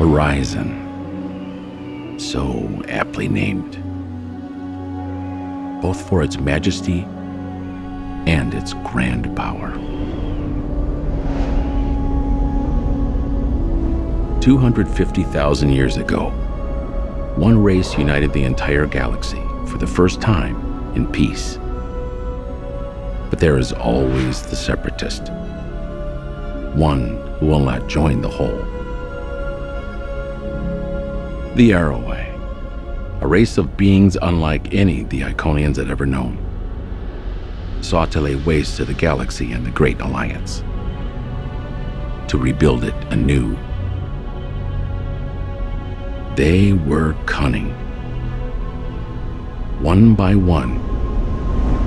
horizon, so aptly named, both for its majesty and its grand power. 250,000 years ago, one race united the entire galaxy for the first time in peace. But there is always the separatist, one who will not join the whole. The Arrowway, a race of beings unlike any the Iconians had ever known, sought to lay waste to the galaxy and the Great Alliance, to rebuild it anew. They were cunning. One by one,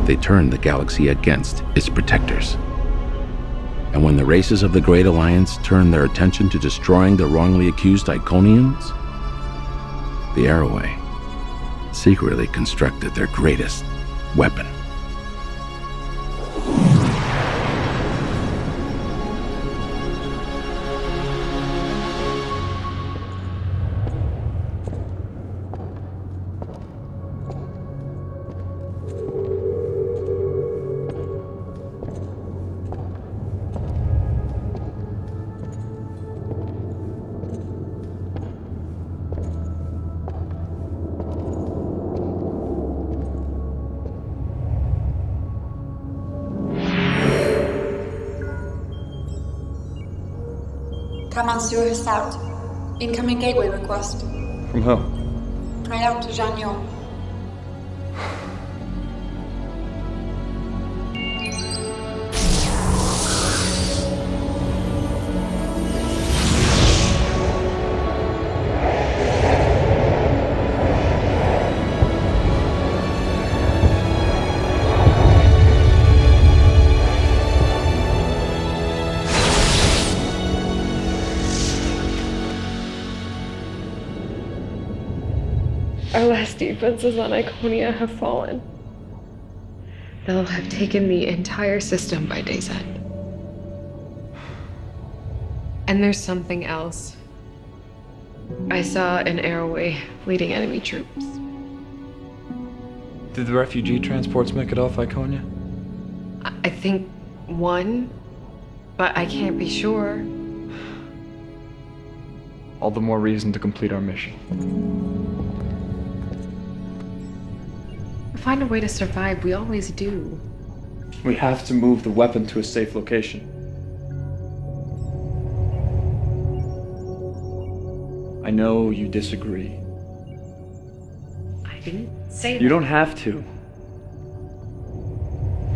they turned the galaxy against its protectors. And when the races of the Great Alliance turned their attention to destroying the wrongly accused Iconians, the Arrowway secretly constructed their greatest weapon. Command Sewer has out. Incoming gateway request. From who? Right out to Janyo. Our last defenses on Iconia have fallen. They'll have taken the entire system by day's end. And there's something else. I saw an Arrowway leading enemy troops. Did the refugee transports make it off Iconia? I think one, but I can't be sure. All the more reason to complete our mission. Find a way to survive, we always do. We have to move the weapon to a safe location. I know you disagree. I didn't say that. You don't have to.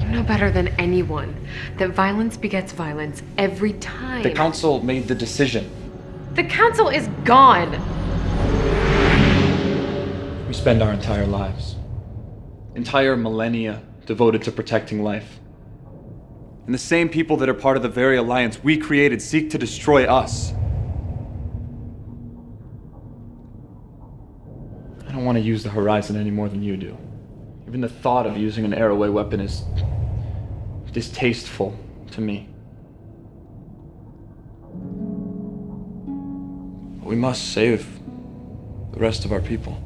You know better than anyone that violence begets violence every time. The Council made the decision. The Council is gone! We spend our entire lives, entire millennia, devoted to protecting life. And the same people that are part of the very alliance we created seek to destroy us. I don't want to use the Horizon any more than you do. Even the thought of using an Arrowway weapon is distasteful to me. But we must save the rest of our people.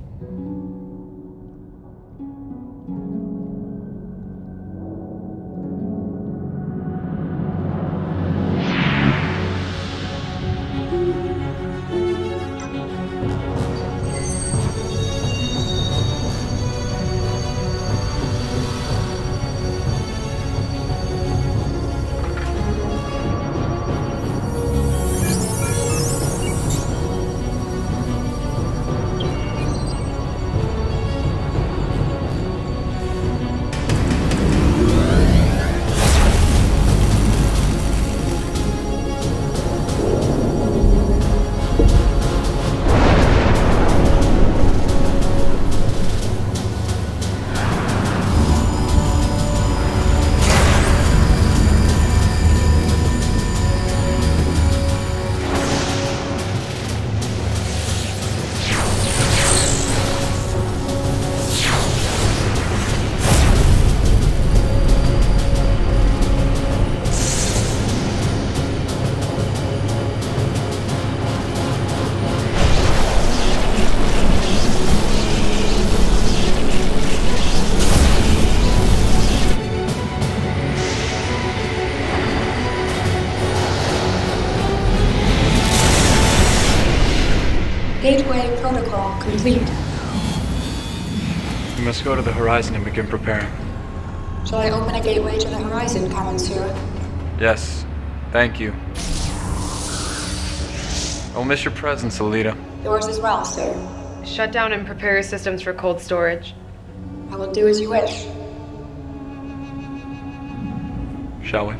complete. We must go to the horizon and begin preparing. Shall I open a gateway to the horizon, Monsieur? Yes, thank you. I'll miss your presence, Alita. Yours as well, sir. Shut down and prepare your systems for cold storage. I will do as you wish. Shall we?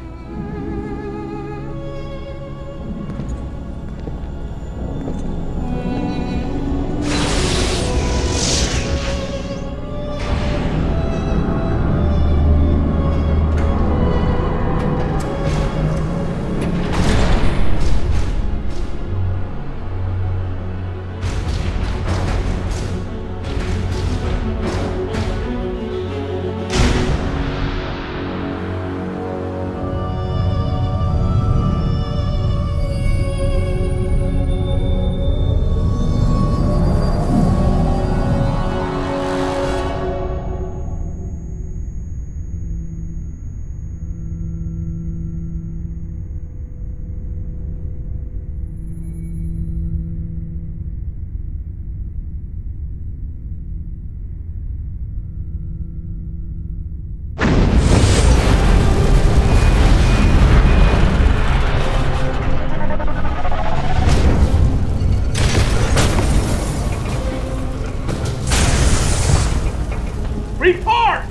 Report!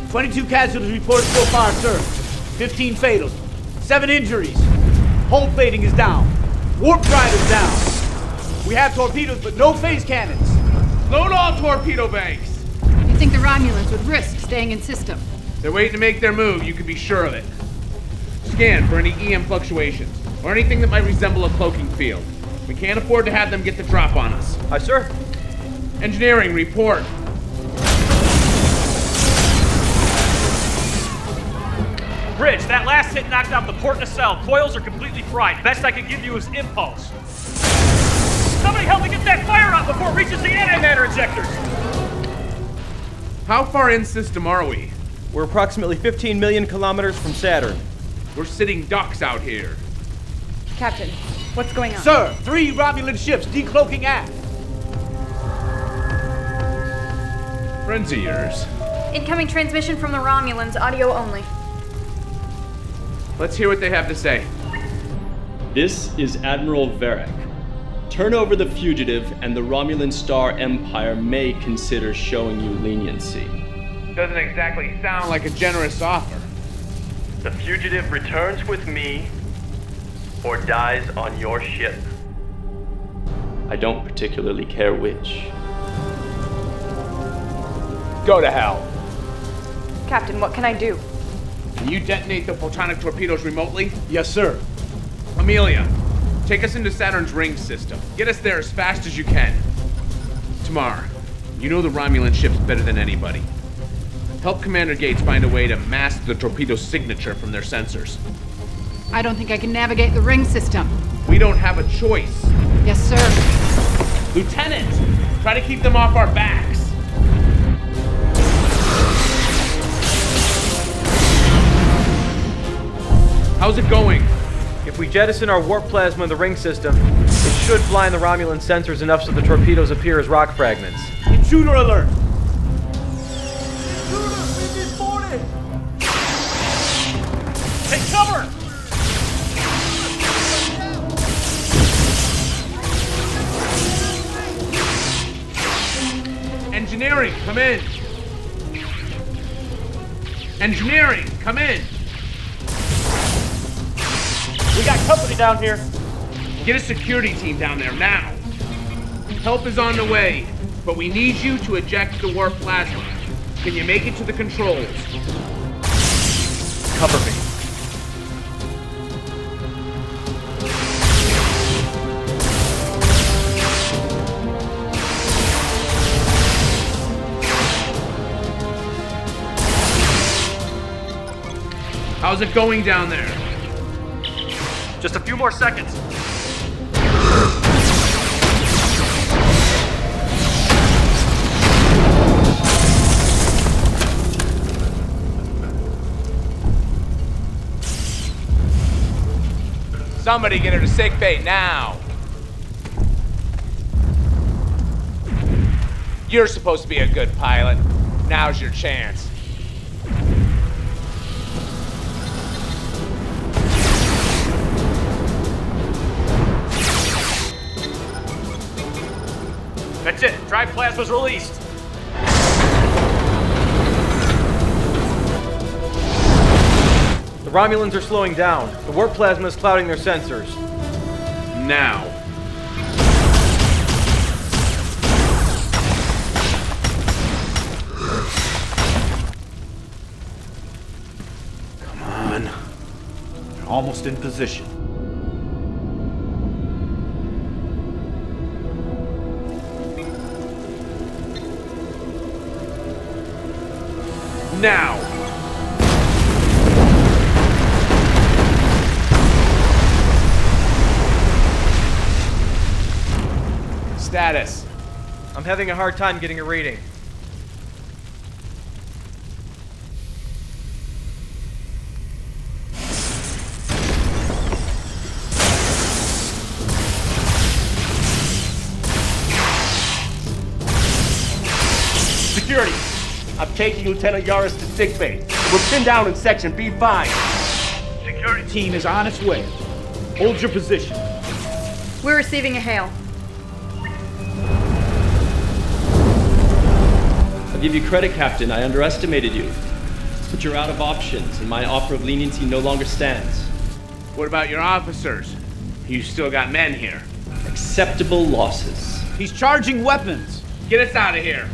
22 casualties reported so far, sir. 15 fatals. 7 injuries. Hull plating is down. Warp drive is down. We have torpedoes, but no phase cannons. Load all torpedo banks. You think the Romulans would risk staying in system? They're waiting to make their move, you can be sure of it. Scan for any EM fluctuations, or anything that might resemble a cloaking field. We can't afford to have them get the drop on us. Aye, sir. Engineering, report. Bridge, that last hit knocked out the port nacelle. Coils are completely fried. Best I can give you is impulse. Somebody help me get that fire out before it reaches the antimatter injectors! How far in system are we? We're approximately 15 million kilometers from Saturn. We're sitting ducks out here. Captain, what's going on? Sir, 3 Romulan ships decloaking aft. Friends of yours. Incoming transmission from the Romulans, audio only. Let's hear what they have to say. This is Admiral Varric. Turn over the fugitive and the Romulan Star Empire may consider showing you leniency. Doesn't exactly sound like a generous offer. The fugitive returns with me or dies on your ship. I don't particularly care which. Go to hell. Captain, what can I do? Can you detonate the photonic torpedoes remotely? Yes, sir. Amelia, take us into Saturn's ring system. Get us there as fast as you can. Tamar, you know the Romulan ships better than anybody. Help Commander Gates find a way to mask the torpedo signature from their sensors. I don't think I can navigate the ring system. We don't have a choice. Yes, sir. Lieutenant, try to keep them off our backs. How's it going? If we jettison our warp plasma in the ring system, it should blind the Romulan sensors enough so the torpedoes appear as rock fragments. Intruder alert! Take cover! Engineering, come in. Engineering, come in. We got company down here. Get a security team down there now. Help is on the way, but we need you to eject the warp plasma. Can you make it to the controls? Cover me. How's it going down there? Just a few more seconds. Somebody get her to sick bay now. You're supposed to be a good pilot. Now's your chance. That's it. Drive plasma's released. The Romulans are slowing down. The warp plasma is clouding their sensors. Now. Come on. They're almost in position. Now. Status. I'm having a hard time getting a reading. Security, I'm taking Lieutenant Yaris to sickbay. We're pinned down in section B5. Security team is on its way. Hold your position. We're receiving a hail. I'll give you credit, Captain. I underestimated you. But you're out of options, and my offer of leniency no longer stands. What about your officers? You still got men here. Acceptable losses. He's charging weapons. Get us out of here.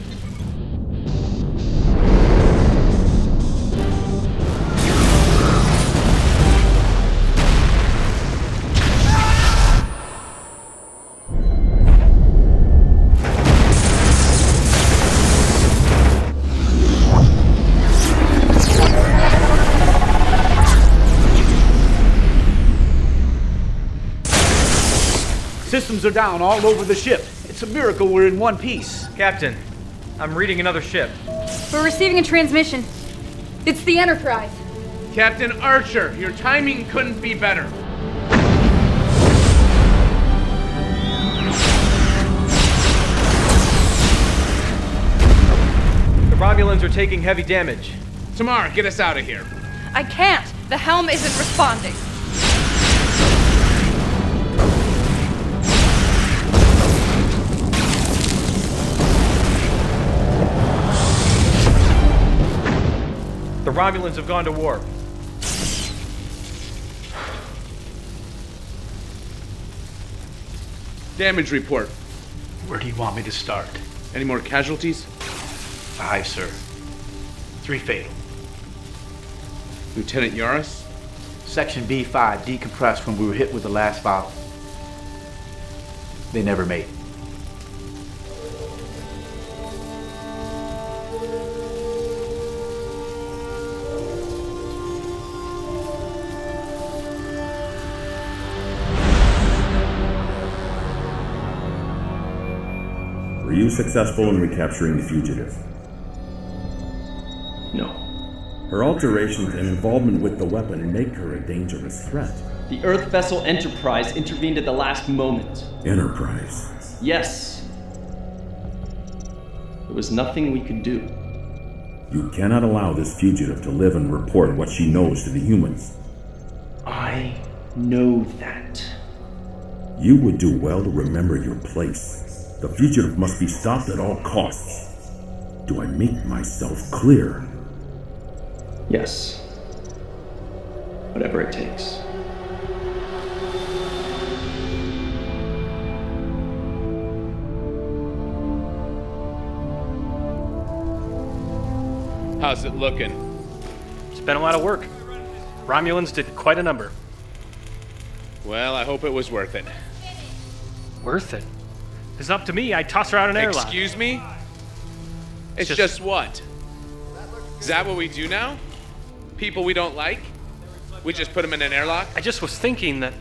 Systems are down all over the ship. It's a miracle we're in one piece. Captain, I'm reading another ship. We're receiving a transmission. It's the Enterprise. Captain Archer, your timing couldn't be better. The Romulans are taking heavy damage. Tamar, get us out of here. I can't. The helm isn't responding. The Romulans have gone to warp. Damage report. Where do you want me to start? Any more casualties? 5, sir. 3 fatal. Lieutenant Yaris? Section B5 decompressed when we were hit with the last valve. They never made it. Were you successful in recapturing the fugitive? No. Her alterations and involvement with the weapon make her a dangerous threat. The Earth vessel Enterprise intervened at the last moment. Enterprise? Yes. There was nothing we could do. You cannot allow this fugitive to live and report what she knows to the humans. I know that. You would do well to remember your place. The fugitive must be stopped at all costs. Do I make myself clear? Yes. Whatever it takes. How's it looking? It's been a lot of work. Romulans did quite a number. Well, I hope it was worth it. Worth it? It's up to me. I'd toss her out an airlock. Excuse me? It's just what? Is that what we do now? People we don't like? We just put them in an airlock? I just was thinking that...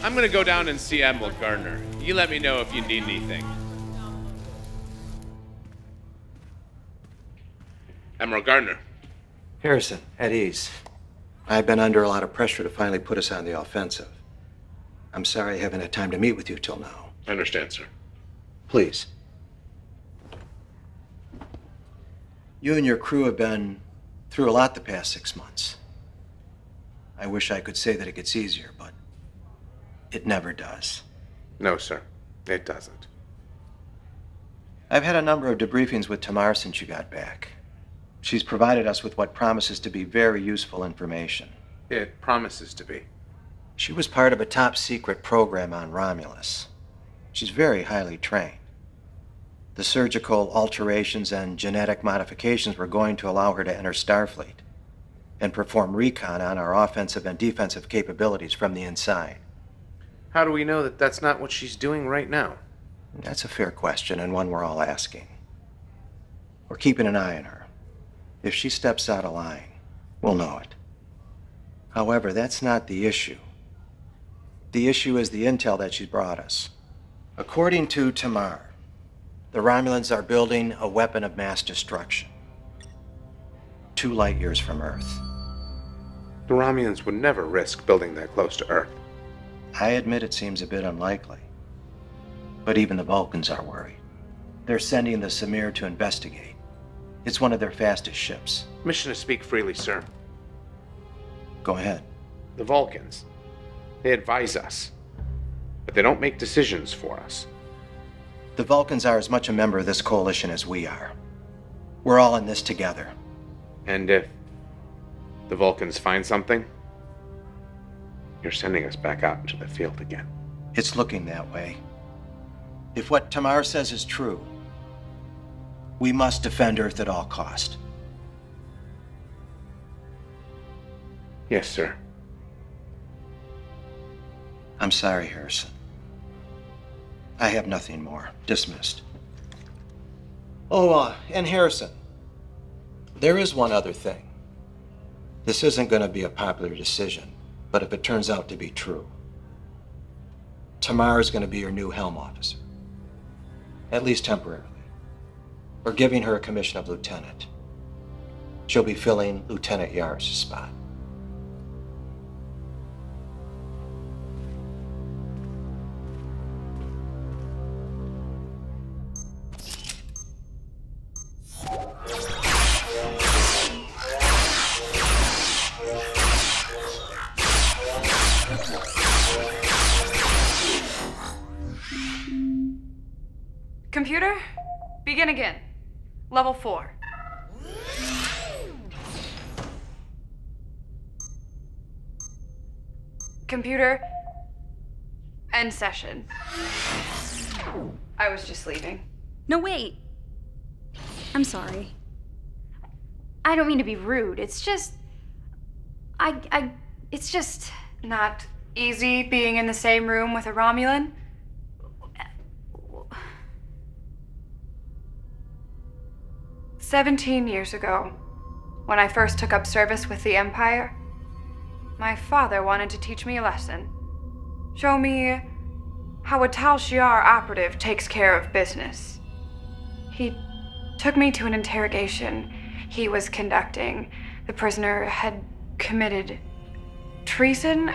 I'm gonna go down and see Admiral Gardner. You let me know if you need anything. Admiral Gardner. Harrison, at ease. I've been under a lot of pressure to finally put us on the offensive. I'm sorry I haven't had time to meet with you till now. I understand, sir. Please. You and your crew have been through a lot the past 6 months. I wish I could say that it gets easier, but it never does. No, sir. It doesn't. I've had a number of debriefings with Tamar since you got back. She's provided us with what promises to be very useful information. It promises to be. She was part of a top-secret program on Romulus. She's very highly trained. The surgical alterations and genetic modifications were going to allow her to enter Starfleet and perform recon on our offensive and defensive capabilities from the inside. How do we know that that's not what she's doing right now? That's a fair question, and one we're all asking. We're keeping an eye on her. If she steps out of line, we'll know it. However, that's not the issue. The issue is the intel that she's brought us. According to Tamar, the Romulans are building a weapon of mass destruction. 2 light years from Earth. The Romulans would never risk building that close to Earth. I admit it seems a bit unlikely. But even the Vulcans are worried. They're sending the Samir to investigate. It's one of their fastest ships. Mission to speak freely, sir. Go ahead. The Vulcans. They advise us. But they don't make decisions for us. The Vulcans are as much a member of this coalition as we are. We're all in this together. And if the Vulcans find something, you're sending us back out into the field again. It's looking that way. If what Tamar says is true, we must defend Earth at all cost. Yes, sir. I'm sorry, Harrison. I have nothing more. Dismissed. Oh, and Harrison, there is one other thing. This isn't going to be a popular decision, but if it turns out to be true, Tamar is going to be your new helm officer. At least temporarily. We're giving her a commission of lieutenant. She'll be filling Lieutenant Yaris' spot. Computer, begin again. Level 4. Computer, end session. I was just leaving. No, wait. I'm sorry. I don't mean to be rude. It's just... It's just... Not easy being in the same room with a Romulan. 17 years ago, when I first took up service with the Empire, my father wanted to teach me a lesson. Show me how a Tal Shiar operative takes care of business. He took me to an interrogation he was conducting. The prisoner had committed treason.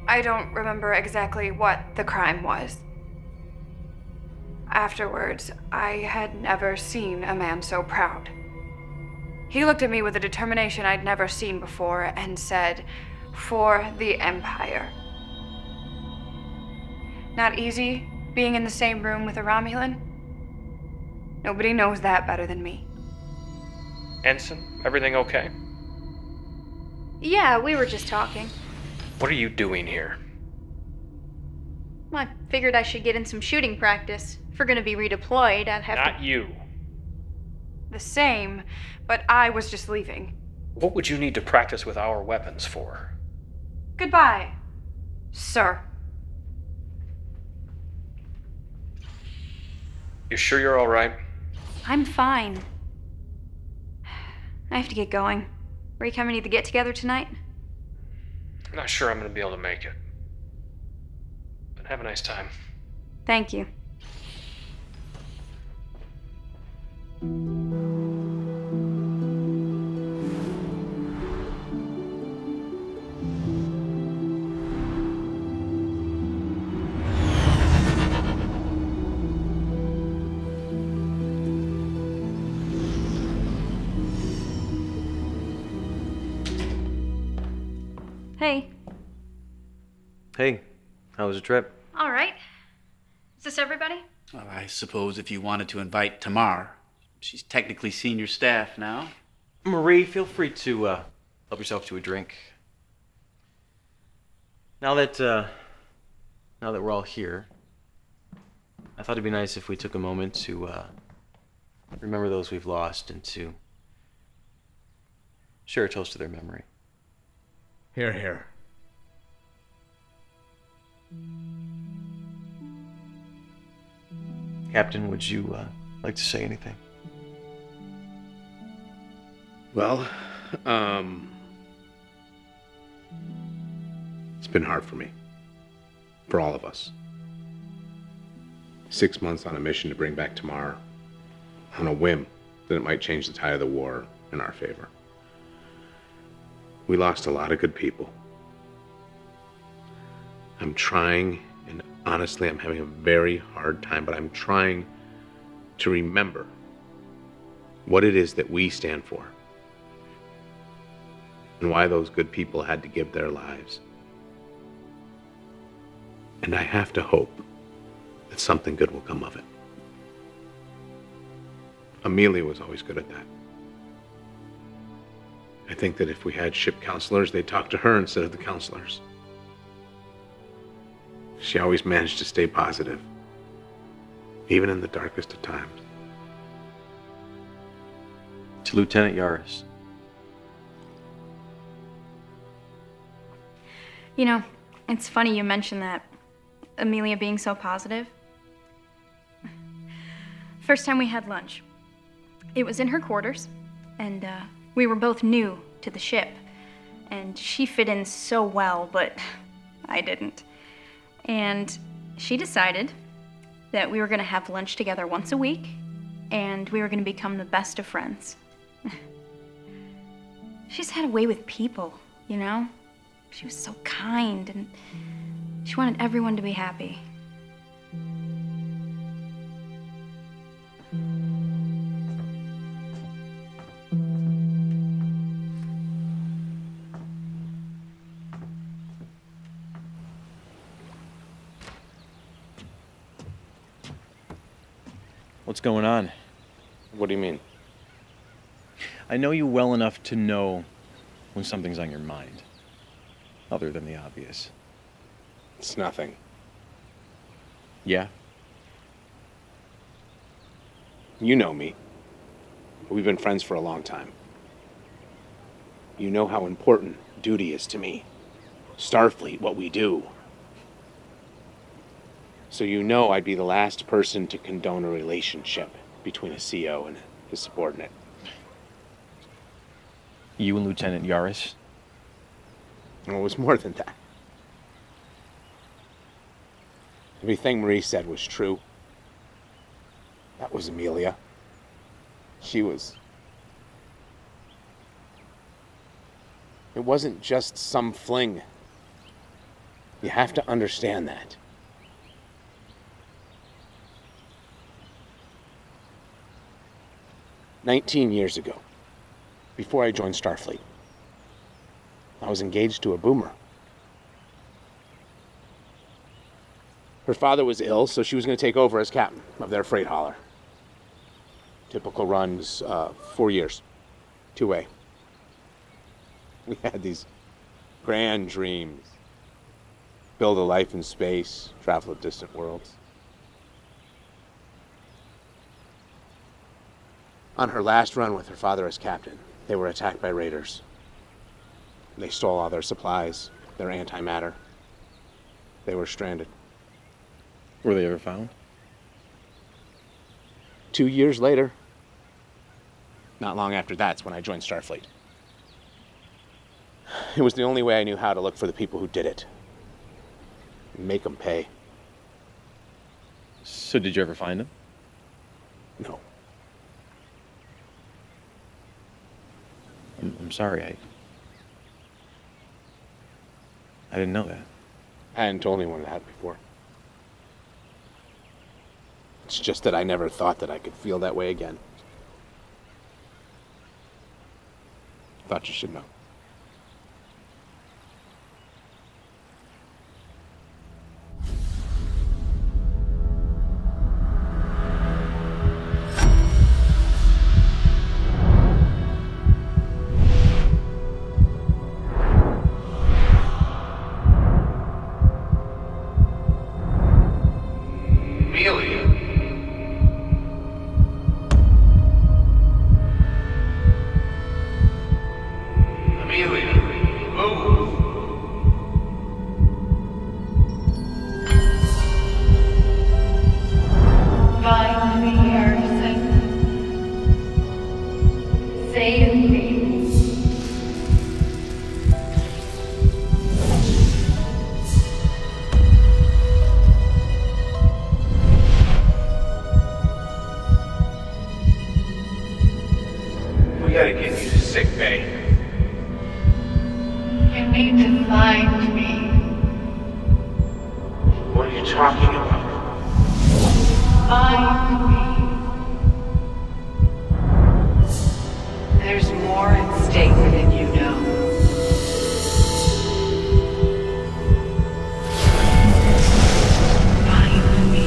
I don't remember exactly what the crime was. Afterwards, I had never seen a man so proud. He looked at me with a determination I'd never seen before and said, "For the Empire." Not easy being in the same room with a Romulan. Nobody knows that better than me. Ensign, everything okay? Yeah, we were just talking. What are you doing here? I figured I should get in some shooting practice. If we're gonna be redeployed, I'd have to... Not you. The same, but I was just leaving. What would you need to practice with our weapons for? Goodbye, sir. You sure you're all right? I'm fine. I have to get going. Are you coming to the get-together tonight? I'm not sure I'm gonna be able to make it. But have a nice time. Thank you. Hey. Hey, how was the trip? All right. Is this everybody? Well, I suppose if you wanted to invite Tamar. She's technically senior staff now. Marie, feel free to help yourself to a drink. Now that we're all here, I thought it'd be nice if we took a moment to remember those we've lost and to share a toast to their memory. Here, here. Captain, would you like to say anything? Well, it's been hard for me. For all of us. 6 months on a mission to bring back Tamar on a whim that it might change the tide of the war in our favor. We lost a lot of good people. I'm trying, and honestly, I'm having a very hard time, but I'm trying to remember what it is that we stand for and why those good people had to give their lives. And I have to hope that something good will come of it. Amelia was always good at that. I think that if we had ship counselors, they'd talk to her instead of the counselors. She always managed to stay positive, even in the darkest of times. To Lieutenant Yaris. You know, it's funny you mention that. Amelia being so positive. First time we had lunch. It was in her quarters, and we were both new to the ship. And she fit in so well, but I didn't. And she decided that we were gonna have lunch together once a week, and we were gonna become the best of friends. She's had a way with people, you know? She was so kind, and she wanted everyone to be happy. What's going on? What do you mean? I know you well enough to know when something's on your mind, other than the obvious. It's nothing. Yeah? You know me. We've been friends for a long time. You know how important duty is to me. Starfleet, what we do. So you know I'd be the last person to condone a relationship between a CO and his subordinate. You and Lieutenant Yaris? Well, it was more than that. Everything Marie said was true. That was Amelia. She was... It wasn't just some fling. You have to understand that. "19 years ago, before I joined Starfleet, I was engaged to a boomer. Her father was ill, so she was going to take over as captain of their freight hauler. Typical runs, 4 years, 2A. We had these grand dreams. Build a life in space, travel to distant worlds. On her last run with her father as captain, they were attacked by raiders. They stole all their supplies, their antimatter. They were stranded. Were they ever found? 2 years later, not long after that's when I joined Starfleet. It was the only way I knew how to look for the people who did it. Make them pay. So did you ever find them? No. I'm sorry, I didn't know that. I hadn't told anyone that before. It's just that I never thought that I could feel that way again. Thought you should know. gotta get you to sick bay. You need to find me. What are you talking about? Find me. There's more at stake than you know. Find me.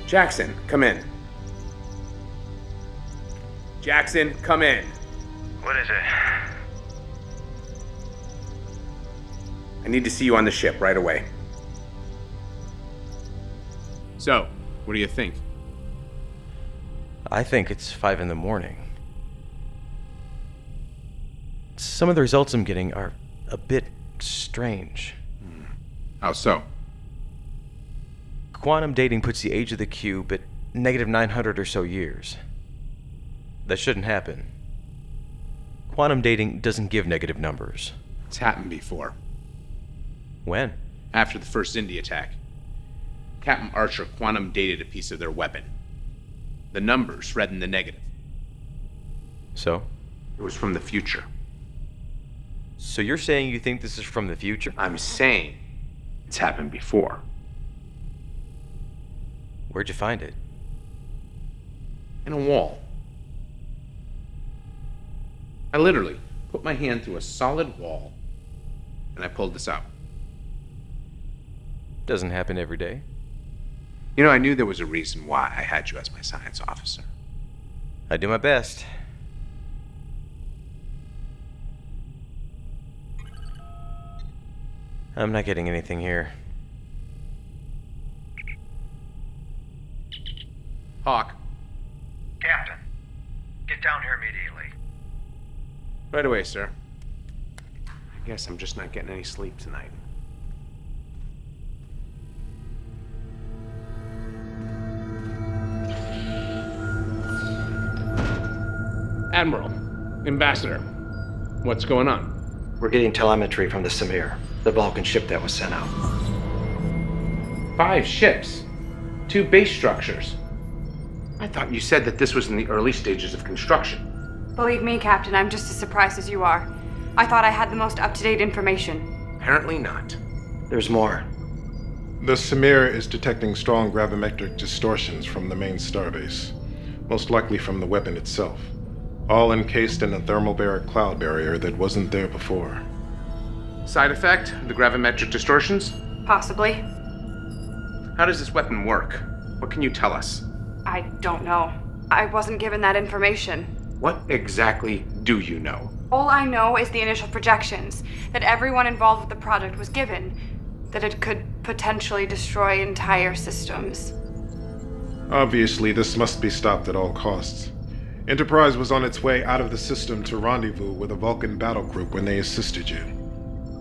Jackson, come in. Jackson, come in. What is it? I need to see you on the ship right away. So, what do you think? I think it's 5 in the morning. Some of the results I'm getting are a bit strange. How so? Quantum dating puts the age of the cube at negative 900 or so years. That shouldn't happen. Quantum dating doesn't give negative numbers. It's happened before. When? After the first Indy attack. Captain Archer quantum dated a piece of their weapon. The numbers read in the negative. So? It was from the future. So you're saying you think this is from the future? I'm saying it's happened before. Where'd you find it? In a wall. I literally put my hand through a solid wall and I pulled this out. Doesn't happen every day. You know, I knew there was a reason why I had you as my science officer. I do my best. I'm not getting anything here. Hawk. Captain, get down here immediately. Right away, sir. I guess I'm just not getting any sleep tonight. Admiral, Ambassador, what's going on? We're getting telemetry from the Samir, the Vulcan ship that was sent out. 5 ships. 2 base structures. I thought you said that this was in the early stages of construction. Believe me, Captain, I'm just as surprised as you are. I thought I had the most up-to-date information. Apparently not. There's more. The Samir is detecting strong gravimetric distortions from the main starbase, most likely from the weapon itself, all encased in a thermobaric cloud barrier that wasn't there before. Side effect of the gravimetric distortions? Possibly. How does this weapon work? What can you tell us? I don't know. I wasn't given that information. What exactly do you know? All I know is the initial projections, that everyone involved with the project was given, that it could potentially destroy entire systems. Obviously, this must be stopped at all costs. Enterprise was on its way out of the system to rendezvous with a Vulcan battle group when they assisted you.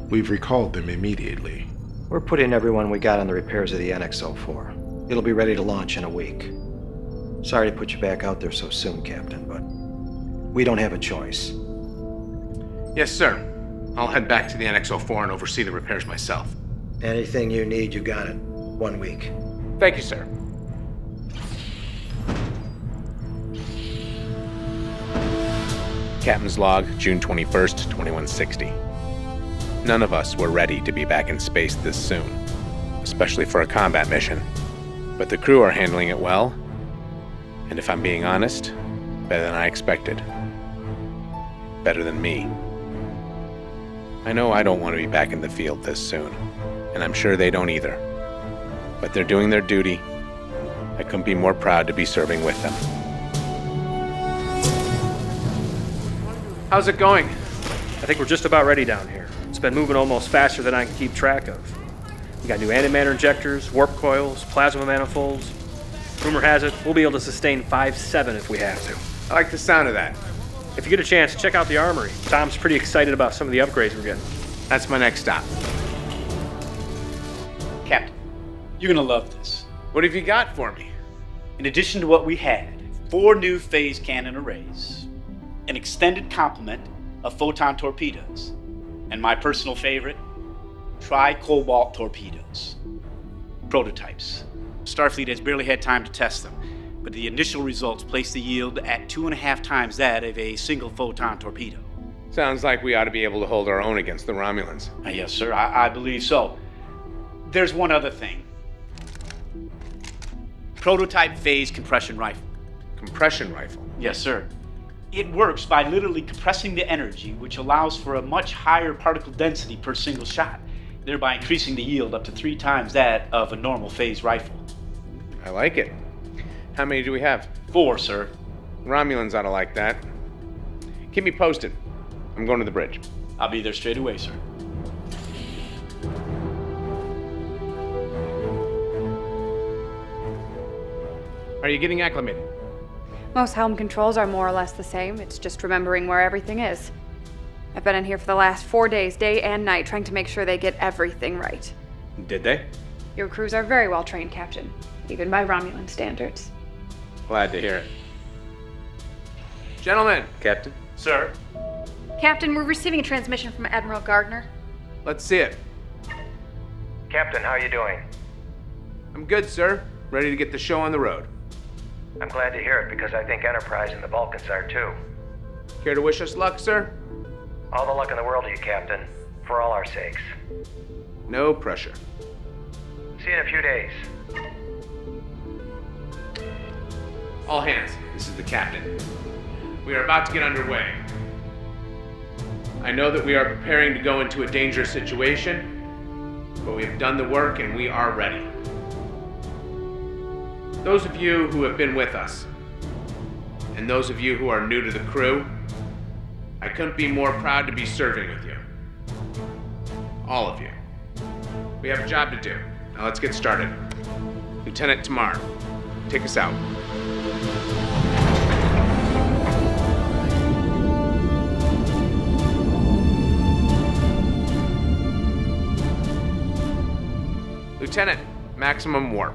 We've recalled them immediately. We're putting everyone we got on the repairs of the NX-04. It'll be ready to launch in a week. Sorry to put you back out there so soon, Captain, but we don't have a choice. Yes, sir. I'll head back to the NX-04 and oversee the repairs myself. Anything you need, you got it. 1 week. Thank you, sir. Captain's log, June 21st, 2160. None of us were ready to be back in space this soon, especially for a combat mission. But the crew are handling it well, And if I'm being honest, better than I expected. Better than me. I know I don't want to be back in the field this soon, and I'm sure they don't either. But they're doing their duty. I couldn't be more proud to be serving with them. How's it going? I think we're just about ready down here. It's been moving almost faster than I can keep track of. We got new antimatter injectors, warp coils, plasma manifolds. Rumor has it, we'll be able to sustain 5-7 if we have to. I like the sound of that. If you get a chance, check out the armory. Tom's pretty excited about some of the upgrades we're getting. That's my next stop. Captain, you're gonna love this. What have you got for me? In addition to what we had, 4 new phase cannon arrays, an extended complement of photon torpedoes, and my personal favorite, tri-cobalt torpedoes. Prototypes. Starfleet has barely had time to test them, but the initial results place the yield at 2.5 times that of a single photon torpedo. Sounds like we ought to be able to hold our own against the Romulans. Yes, sir, I believe so. There's one other thing. Prototype phase compression rifle. Compression rifle? Yes, sir. It works by literally compressing the energy, which allows for a much higher particle density per single shot, thereby increasing the yield up to 3 times that of a normal phase rifle. I like it. How many do we have? 4, sir. Romulans ought to like that. Keep me posted. I'm going to the bridge. I'll be there straight away, sir. Are you getting acclimated? Most helm controls are more or less the same. It's just remembering where everything is. I've been in here for the last 4 days, day and night, trying to make sure they get everything right. Did they? Your crews are very well trained, Captain. Even by Romulan standards. Glad to hear it. Gentlemen. Captain? Sir? Captain, we're receiving a transmission from Admiral Gardner. Let's see it. Captain, how are you doing? I'm good, sir. Ready to get the show on the road. I'm glad to hear it because I think Enterprise and the Vulcans are too. Care to wish us luck, sir? All the luck in the world to you, Captain. For all our sakes. No pressure. See you in a few days. All hands, this is the captain. We are about to get underway. I know that we are preparing to go into a dangerous situation, but we have done the work and we are ready. Those of you who have been with us, and those of you who are new to the crew, I couldn't be more proud to be serving with you. All of you. We have a job to do. Now let's get started. Lieutenant Tamar, take us out. Lieutenant, maximum warp.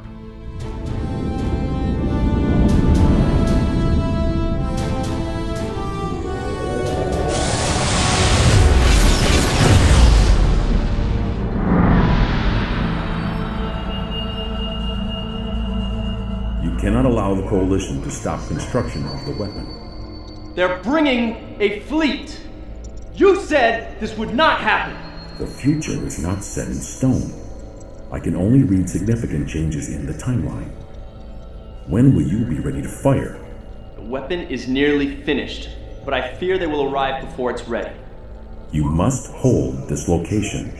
You cannot allow the Coalition to stop construction of the weapon. They're bringing a fleet. You said this would not happen. The future is not set in stone. I can only read significant changes in the timeline. When will you be ready to fire? The weapon is nearly finished, but I fear they will arrive before it's ready. You must hold this location.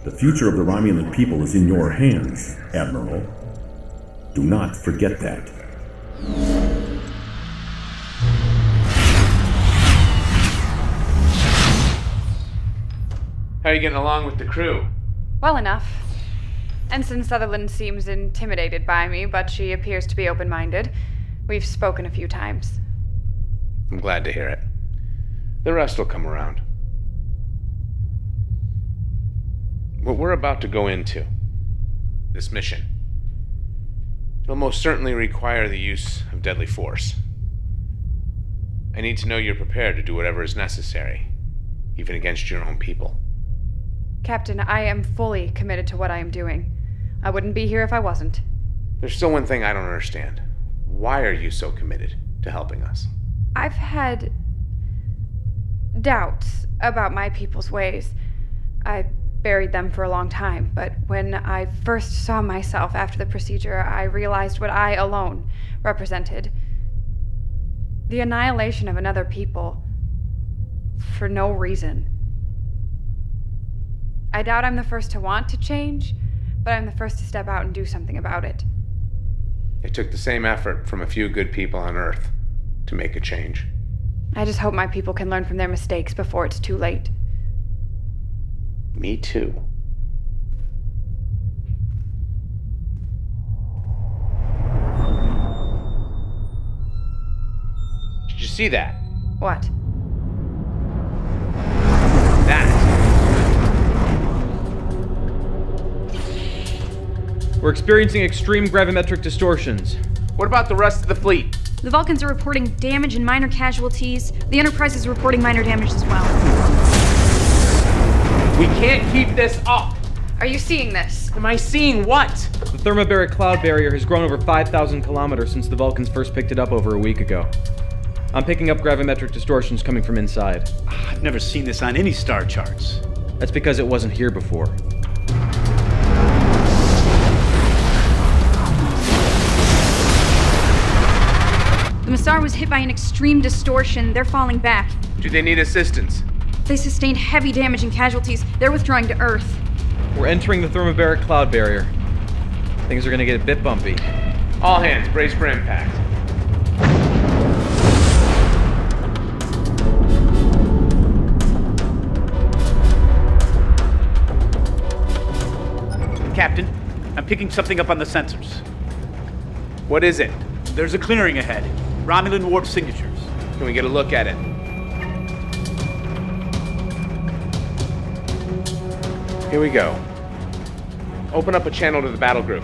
The future of the Romulan people is in your hands, Admiral. Do not forget that. How are you getting along with the crew? Well enough. Ensign Sutherland seems intimidated by me, but she appears to be open-minded. We've spoken a few times. I'm glad to hear it. The rest will come around. What we're about to go into, this mission, it'll most certainly require the use of deadly force. I need to know you're prepared to do whatever is necessary, even against your own people. Captain, I am fully committed to what I am doing. I wouldn't be here if I wasn't. There's still one thing I don't understand. Why are you so committed to helping us? I've had doubts about my people's ways. I buried them for a long time, but when I first saw myself after the procedure, I realized what I alone represented. The annihilation of another people. For no reason. I doubt I'm the first to want to change, but I'm the first to step out and do something about it. It took the same effort from a few good people on Earth to make a change. I just hope my people can learn from their mistakes before it's too late. Me too. Did you see that? What? We're experiencing extreme gravimetric distortions. What about the rest of the fleet? The Vulcans are reporting damage and minor casualties. The Enterprise is reporting minor damage as well. We can't keep this up! Are you seeing this? Am I seeing what? The thermobaric cloud barrier has grown over 5,000 kilometers since the Vulcans first picked it up over a week ago. I'm picking up gravimetric distortions coming from inside. I've never seen this on any star charts. That's because it wasn't here before. The Massar was hit by an extreme distortion. They're falling back. Do they need assistance? They sustained heavy damage and casualties. They're withdrawing to Earth. We're entering the thermobaric cloud barrier. Things are gonna get a bit bumpy. All hands, brace for impact. Captain, I'm picking something up on the sensors. What is it? There's a clearing ahead. Romulan warp signatures. Can we get a look at it? Here we go. Open up a channel to the battle group.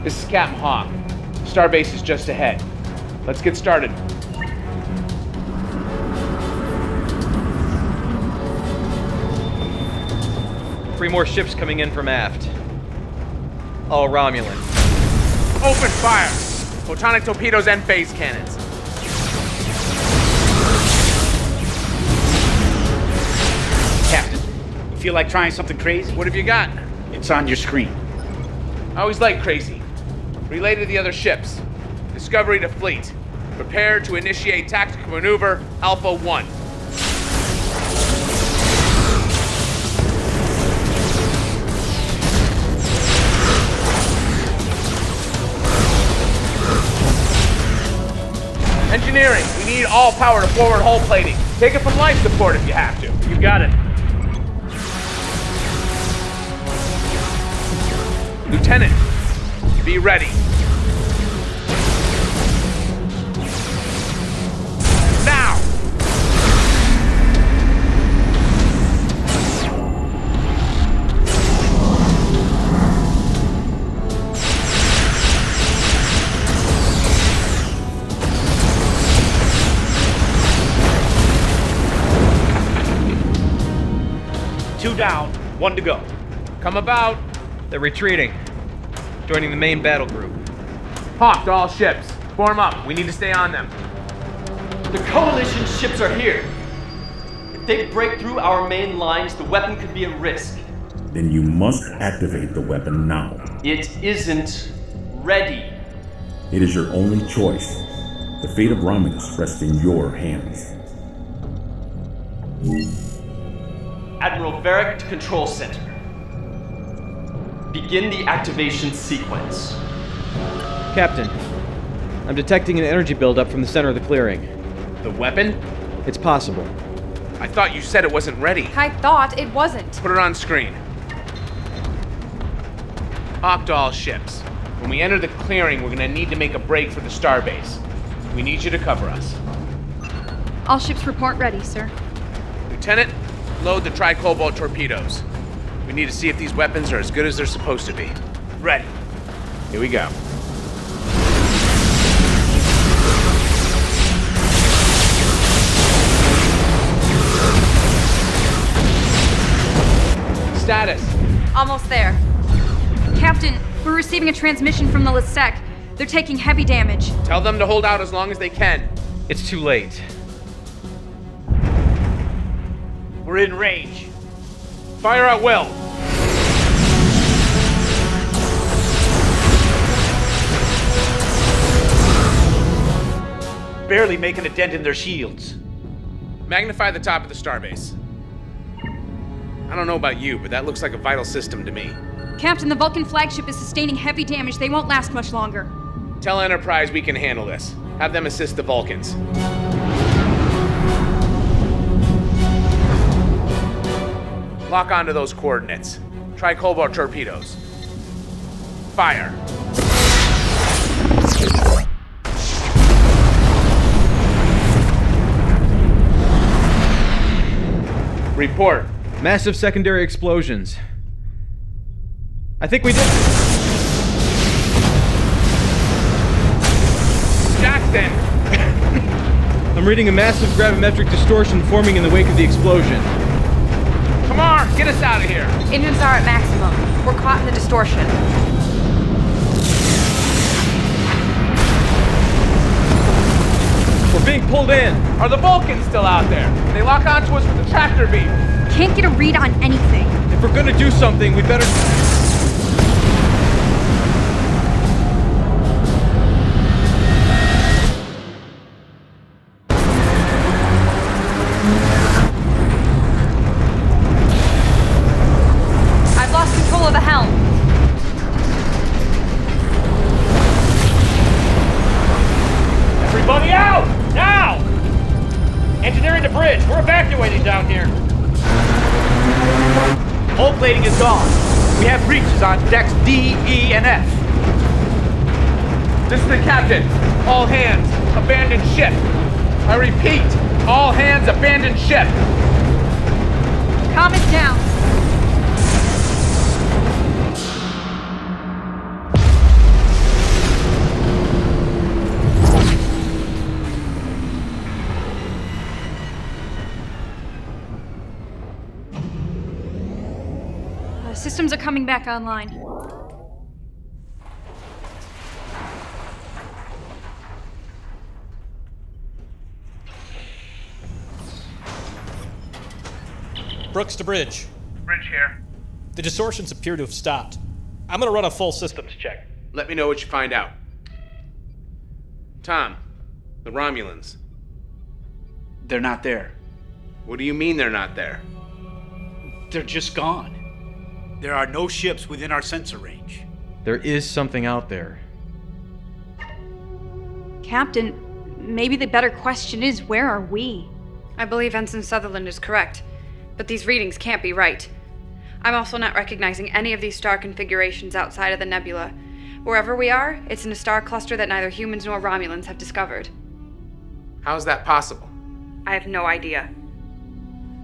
This is Captain Hawk. Starbase is just ahead. Let's get started. Three more ships coming in from aft. All Romulan. Open fire! Photonic torpedoes and phase cannons. Captain, you feel like trying something crazy? What have you got? It's on your screen. I always like crazy. Relay to the other ships. Discovery to fleet. Prepare to initiate tactical maneuver Alpha 1. Engineering, we need all power to forward hull plating. Take it from life support if you have to. You got it. Lieutenant, be ready. Now! Two down, one to go. Come about. They're retreating. Joining the main battle group. Hawk to all ships. Form up. We need to stay on them. The Coalition ships are here. If they break through our main lines, the weapon could be at risk. Then you must activate the weapon now. It isn't ready. It is your only choice. The fate of Romulus rests in your hands. Admiral Varric to Control Center. Begin the activation sequence. Captain, I'm detecting an energy buildup from the center of the clearing. The weapon? It's possible. I thought you said it wasn't ready. I thought it wasn't. Put it on screen. Hawk to all ships. When we enter the clearing, we're gonna need to make a break for the starbase. We need you to cover us. All ships report ready, sir. Lieutenant, load the tri-cobalt torpedoes. We need to see if these weapons are as good as they're supposed to be. Ready. Here we go. Status. Almost there. Captain, we're receiving a transmission from the Lasek. They're taking heavy damage. Tell them to hold out as long as they can. It's too late. We're in range. Fire at will. barely making a dent in their shields. Magnify the top of the starbase. I don't know about you, but that looks like a vital system to me. Captain, the Vulcan flagship is sustaining heavy damage. They won't last much longer. Tell Enterprise we can handle this. Have them assist the Vulcans. Lock onto those coordinates. Try cobalt torpedoes. Fire. Report. Massive secondary explosions. I think we did. Jackson! I'm reading a massive gravimetric distortion forming in the wake of the explosion. Come on, get us out of here. Engines are at maximum. We're caught in the distortion. We're being pulled in. Are the Vulcans still out there? They lock onto us with the tractor beam. Can't get a read on anything. If we're gonna do something, we better... I've lost control of the helm. Everybody out! Now! Engineering the bridge. We're evacuating down here. Hull plating is gone. We have breaches on decks D, E, and F. This is the captain. All hands, abandon ship. I repeat, all hands, abandon ship. Calm it down. Systems are coming back online. Brooks to bridge. Bridge here. The distortions appear to have stopped. I'm gonna run a full systems check. Let me know what you find out. Tom, the Romulans. They're not there. What do you mean they're not there? They're just gone. There are no ships within our sensor range. There is something out there. Captain, maybe the better question is, where are we? I believe Ensign Sutherland is correct, but these readings can't be right. I'm also not recognizing any of these star configurations outside of the nebula. Wherever we are, it's in a star cluster that neither humans nor Romulans have discovered. How's that possible? I have no idea.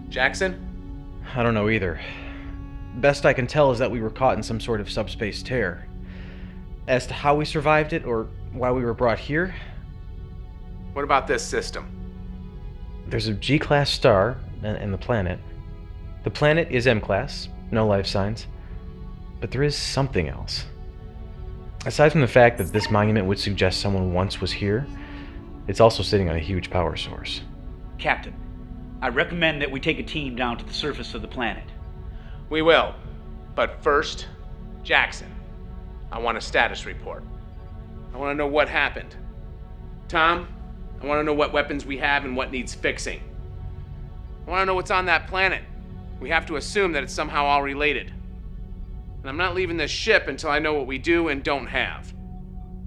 Jackson? I don't know either. Best I can tell is that we were caught in some sort of subspace tear. As to how we survived it, or why we were brought here... What about this system? There's a G-class star and the planet. The planet is M-class, no life signs. But there is something else. Aside from the fact that this monument would suggest someone once was here, it's also sitting on a huge power source. Captain, I recommend that we take a team down to the surface of the planet. We will. But first, Jackson, I want a status report. I want to know what happened. Tom, I want to know what weapons we have and what needs fixing. I want to know what's on that planet. We have to assume that it's somehow all related. And I'm not leaving this ship until I know what we do and don't have.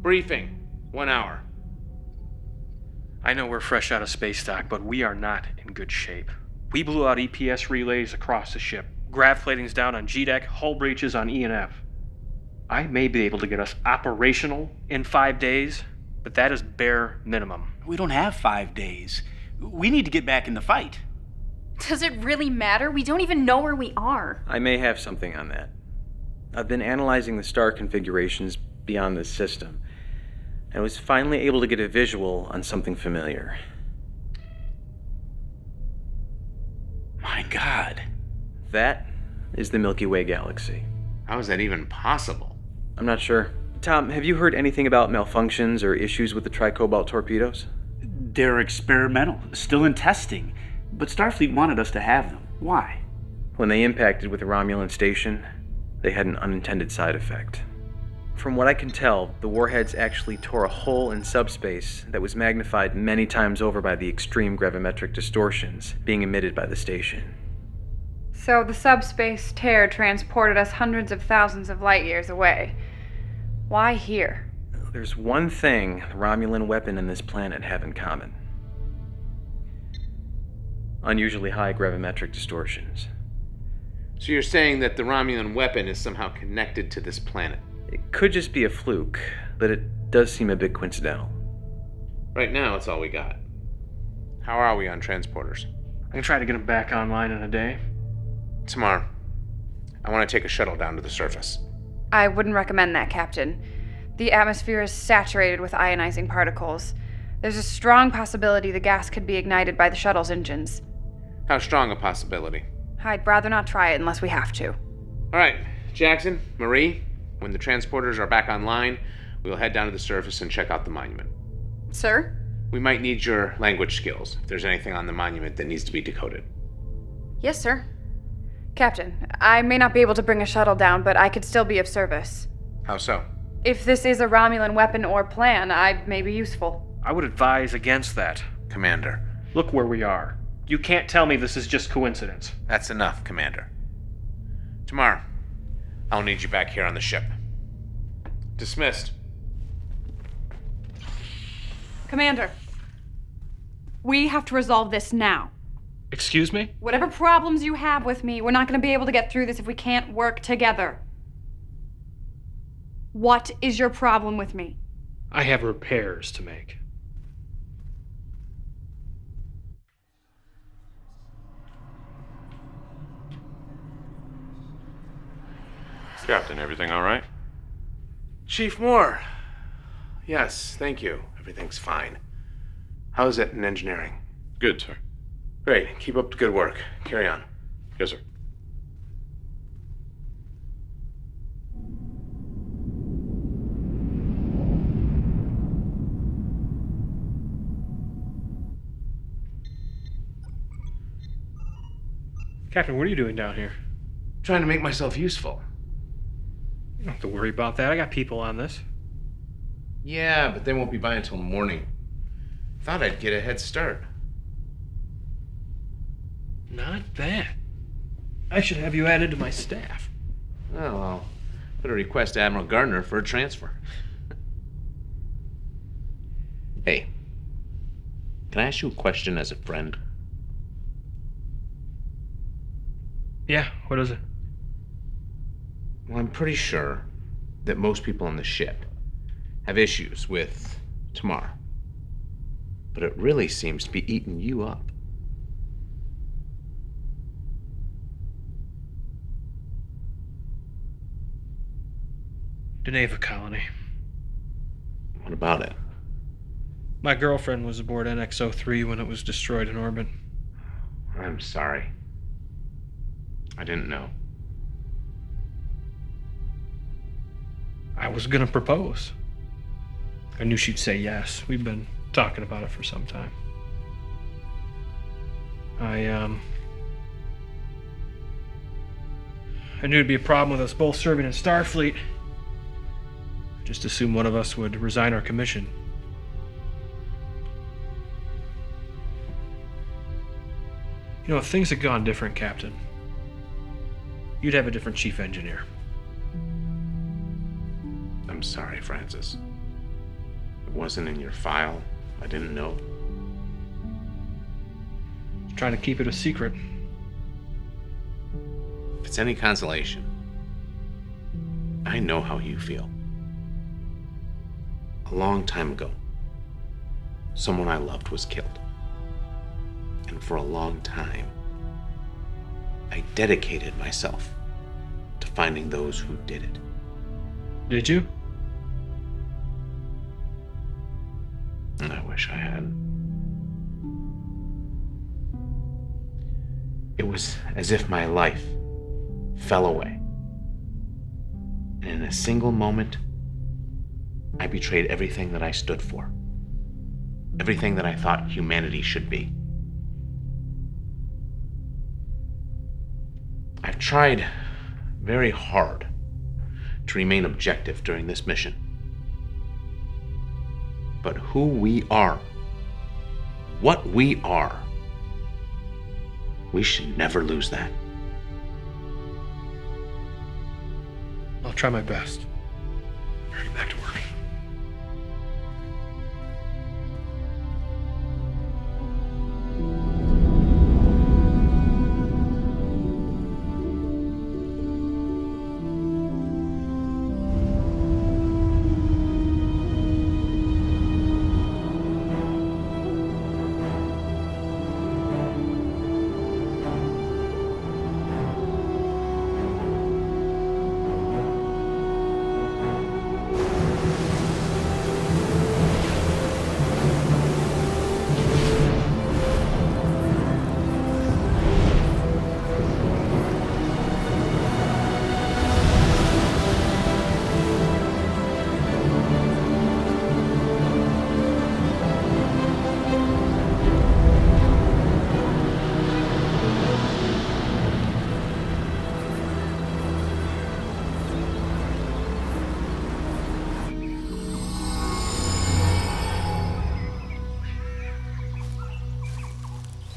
Briefing, 1 hour. I know we're fresh out of space dock, but we are not in good shape. We blew out EPS relays across the ship. Grav plating's down on G-deck, hull breaches on E and F. I may be able to get us operational in 5 days, but that is bare minimum. We don't have 5 days. We need to get back in the fight. Does it really matter? We don't even know where we are. I may have something on that. I've been analyzing the star configurations beyond this system, and was finally able to get a visual on something familiar. My God. That is the Milky Way galaxy. How is that even possible? I'm not sure. Tom, have you heard anything about malfunctions or issues with the tricobalt torpedoes? They're experimental, still in testing, but Starfleet wanted us to have them. Why? When they impacted with the Romulan station, they had an unintended side effect. From what I can tell, the warheads actually tore a hole in subspace that was magnified many times over by the extreme gravimetric distortions being emitted by the station. So the subspace tear transported us hundreds of thousands of light years away. Why here? There's one thing the Romulan weapon and this planet have in common. Unusually high gravimetric distortions. So you're saying that the Romulan weapon is somehow connected to this planet? It could just be a fluke, but it does seem a bit coincidental. Right now, it's all we got. How are we on transporters? I can try to get them back online in a day. Tomorrow, I want to take a shuttle down to the surface. I wouldn't recommend that, Captain. The atmosphere is saturated with ionizing particles. There's a strong possibility the gas could be ignited by the shuttle's engines. How strong a possibility? I'd rather not try it unless we have to. All right, Jackson, Marie, when the transporters are back online, we'll head down to the surface and check out the monument. Sir? We might need your language skills, if there's anything on the monument that needs to be decoded. Yes, sir. Captain, I may not be able to bring a shuttle down, but I could still be of service. How so? If this is a Romulan weapon or plan, I may be useful. I would advise against that. Commander. Look where we are. You can't tell me this is just coincidence. That's enough, Commander. Tomorrow, I'll need you back here on the ship. Dismissed. Commander, we have to resolve this now. Excuse me? Whatever problems you have with me, we're not going to be able to get through this if we can't work together. What is your problem with me? I have repairs to make. Captain, everything all right? Chief Moore. Yes, thank you. Everything's fine. How's it in engineering? Good, sir. Great. Keep up the good work. Carry on. Yes, sir. Captain, what are you doing down here? Trying to make myself useful. You don't have to worry about that. I got people on this. Yeah, but they won't be by until morning. Thought I'd get a head start. Not bad. I should have you added to my staff. Well, I'll put a request to Admiral Gardner for a transfer. Hey, can I ask you a question as a friend? Yeah, what is it? Well, I'm pretty sure that most people on the ship have issues with tomorrow. But it really seems to be eating you up. Deneva Colony. What about it? My girlfriend was aboard NX-03 when it was destroyed in orbit. I'm sorry. I didn't know. I was gonna propose. I knew she'd say yes. We've been talking about it for some time. I knew it'd be a problem with us both serving in Starfleet. Just assumed one of us would resign our commission. You know, if things had gone different, Captain, you'd have a different chief engineer. I'm sorry, Francis. It wasn't in your file. I didn't know. Just trying to keep it a secret. If it's any consolation, I know how you feel. A long time ago, someone I loved was killed. And for a long time, I dedicated myself to finding those who did it. Did you? I wish I had. It was as if my life fell away. And in a single moment, I betrayed everything that I stood for. Everything that I thought humanity should be. I've tried very hard to remain objective during this mission. But who we are, what we are, we should never lose that. I'll try my best. Hurry back to work.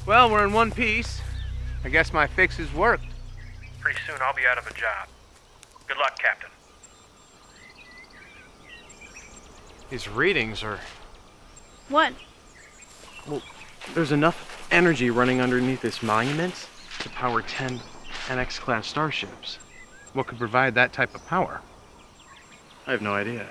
Well, we're in one piece. I guess my fixes worked. Pretty soon I'll be out of a job. Good luck, Captain. These readings are... What? Well, there's enough energy running underneath this monument to power 10 NX-class starships. What could provide that type of power? I have no idea.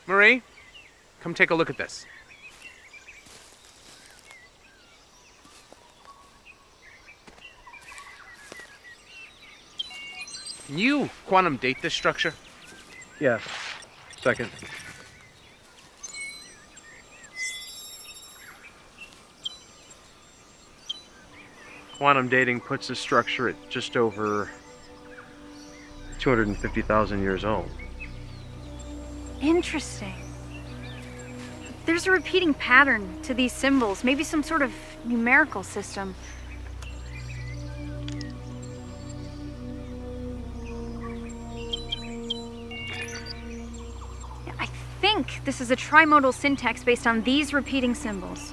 Marie, come take a look at this. Can you quantum date this structure? Yeah. Second. Quantum dating puts the structure at just over 250,000 years old. Interesting. There's a repeating pattern to these symbols, maybe some sort of numerical system. I think this is a trimodal syntax based on these repeating symbols.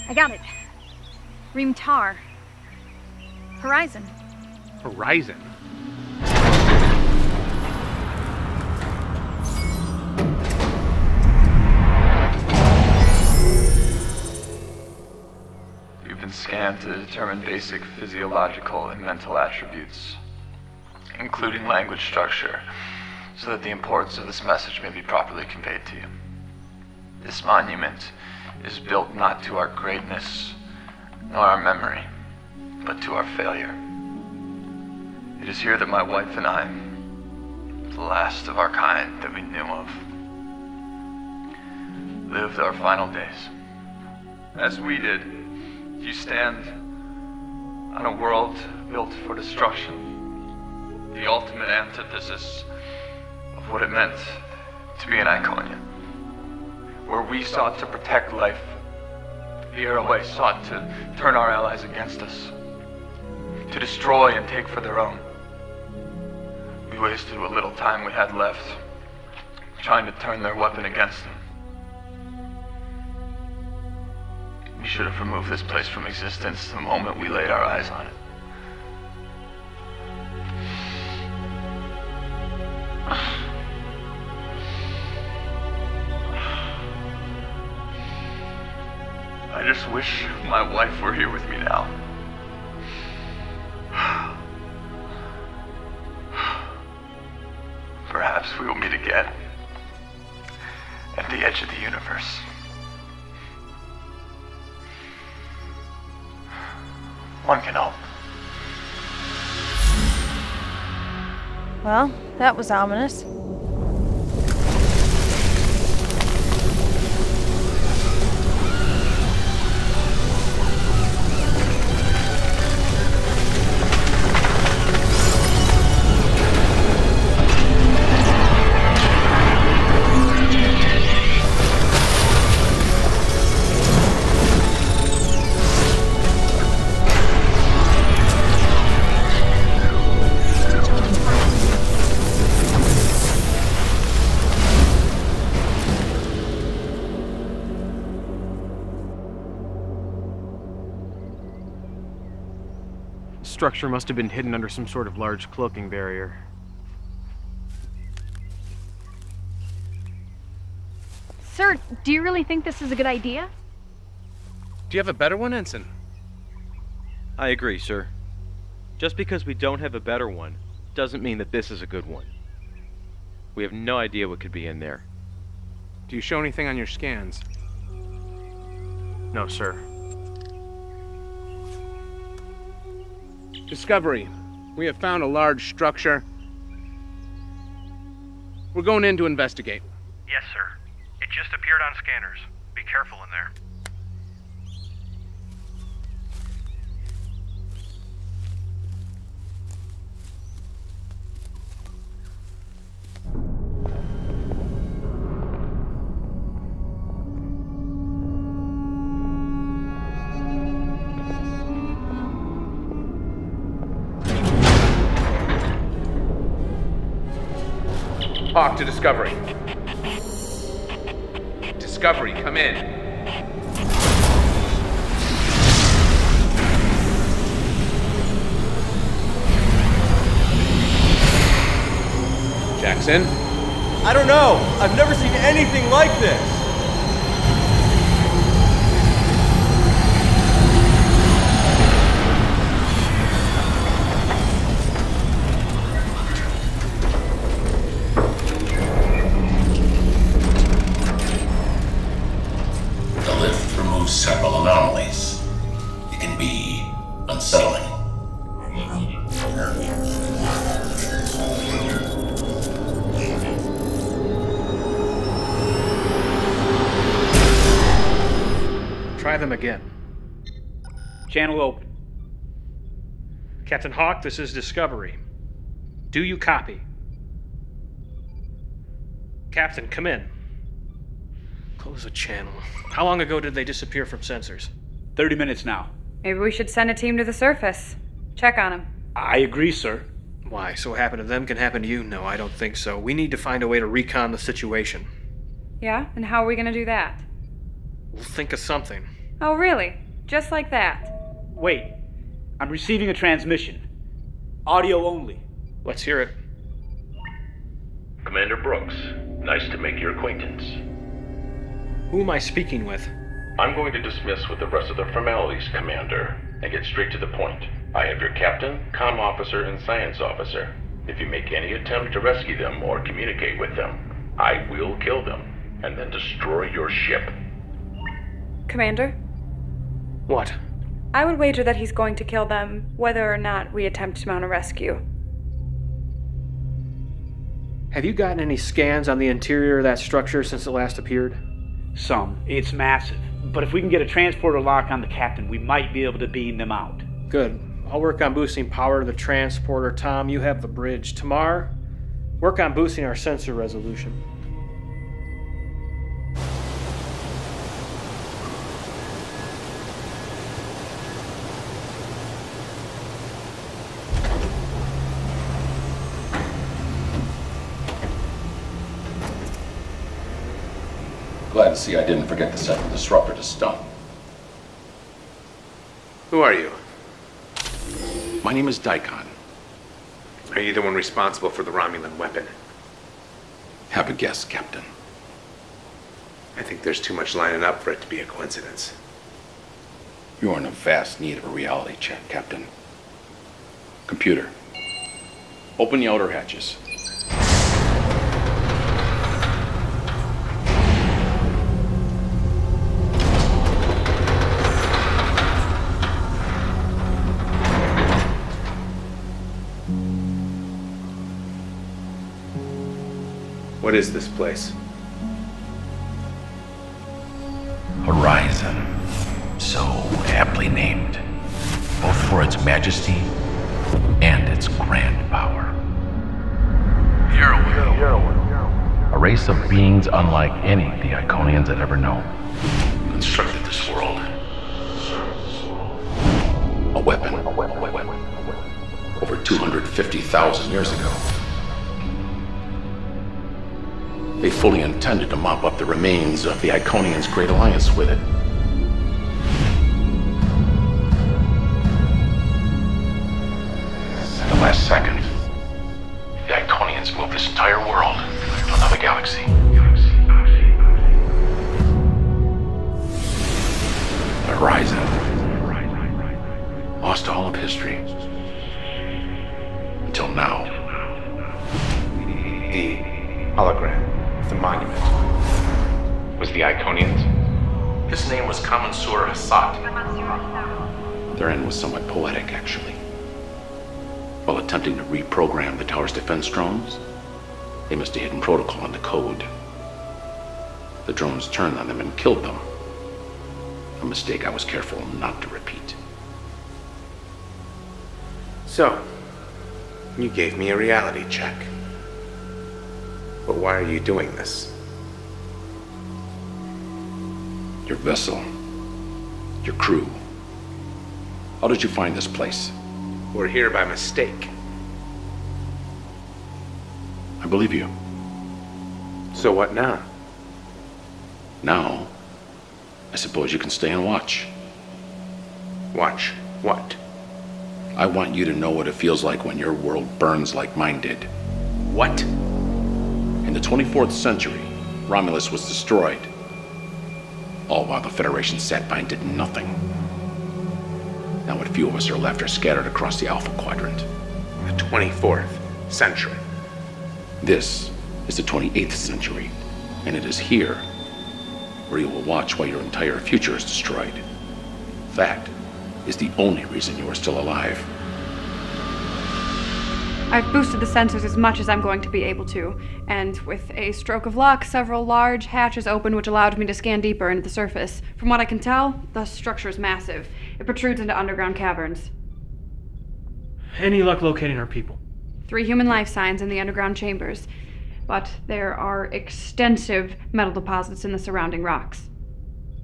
I got it. Reemtar. Horizon. Horizon? You've been scanned to determine basic physiological and mental attributes, including language structure, so that the importance of this message may be properly conveyed to you. This monument is built not to our greatness, nor our memory, but to our failure. It is here that my wife and I, the last of our kind that we knew of, lived our final days. As we did, you stand on a world built for destruction, the ultimate antithesis of what it meant to be an Iconian. Where we sought to protect life, the Airway sought to turn our allies against us, to destroy and take for their own. We wasted what little time we had left, trying to turn their weapon against them. We should have removed this place from existence the moment we laid our eyes on it. I just wish my wife were here with me now. Perhaps we will meet again at the edge of the universe. One can hope. Well, that was ominous. structure must have been hidden under some sort of large cloaking barrier. Sir, do you really think this is a good idea? Do you have a better one, Ensign? I agree, sir. Just because we don't have a better one doesn't mean that this is a good one. We have no idea what could be in there. Do you show anything on your scans? No, sir. Discovery. We have found a large structure. We're going in to investigate. Yes, sir. It just appeared on scanners. Be careful in there. Hawk to Discovery. Discovery, come in. Jackson? I don't know. I've never seen anything like this. Several anomalies. It can be unsettling. Try them again. Channel open. Captain Hawk, this is Discovery. Do you copy? Captain, come in. Close the channel. How long ago did they disappear from sensors? 30 minutes now. Maybe we should send a team to the surface. Check on him. I agree, sir. Why? So what happened to them can happen to you? No, I don't think so. We need to find a way to recon the situation. Yeah? And how are we gonna do that? We'll think of something. Oh, really? Just like that? Wait. I'm receiving a transmission. Audio only. Let's hear it. Commander Brooks, nice to make your acquaintance. Who am I speaking with? I'm going to dismiss with the rest of the formalities, Commander, and get straight to the point. I have your captain, comm officer, and science officer. If you make any attempt to rescue them or communicate with them, I will kill them, and then destroy your ship. Commander? What? I would wager that he's going to kill them, whether or not we attempt to mount a rescue. Have you gotten any scans on the interior of that structure since it last appeared? Some. It's massive. But if we can get a transporter lock on the captain, we might be able to beam them out. Good. I'll work on boosting power to the transporter. Tom, you have the bridge. Tamar, work on boosting our sensor resolution. Glad to see I didn't forget to set the disruptor to stun. Who are you? My name is Daikon. Are you the one responsible for the Romulan weapon? Have a guess, Captain. I think there's too much lining up for it to be a coincidence. You're in a vast need of a reality check, Captain. Computer, open the outer hatches. What is this place? Horizon. So aptly named, both for its majesty and its grand power. A race of beings unlike any the Iconians had ever known. Constructed this world. A weapon. Over 250,000 years ago. They fully intended to mop up the remains of the Iconians' Great Alliance with it. entire world to another galaxy. The horizon. Lost all of history. Until now. The hologram, the monument, was the Iconians? His name was Kamansur Hassat. Their end was somewhat poetic, actually. While attempting to reprogram the tower's defense drones, they missed a hidden protocol in the code. The drones turned on them and killed them. A mistake I was careful not to repeat. So, you gave me a reality check. But why are you doing this? Your vessel. Your crew. How did you find this place? We're here by mistake. I believe you. So what now? Now, I suppose you can stay and watch. Watch what? I want you to know what it feels like when your world burns like mine did. What? In the 24th century, Romulus was destroyed. All while the Federation sat by and did nothing. Now what few of us are left are scattered across the Alpha Quadrant. The 24th century. This is the 28th century, and it is here where you will watch while your entire future is destroyed. That is the only reason you are still alive. I've boosted the sensors as much as I'm going to be able to, and with a stroke of luck, several large hatches opened which allowed me to scan deeper into the surface. From what I can tell, the structure is massive. It protrudes into underground caverns. Any luck locating our people? 3 human life signs in the underground chambers, but there are extensive metal deposits in the surrounding rocks.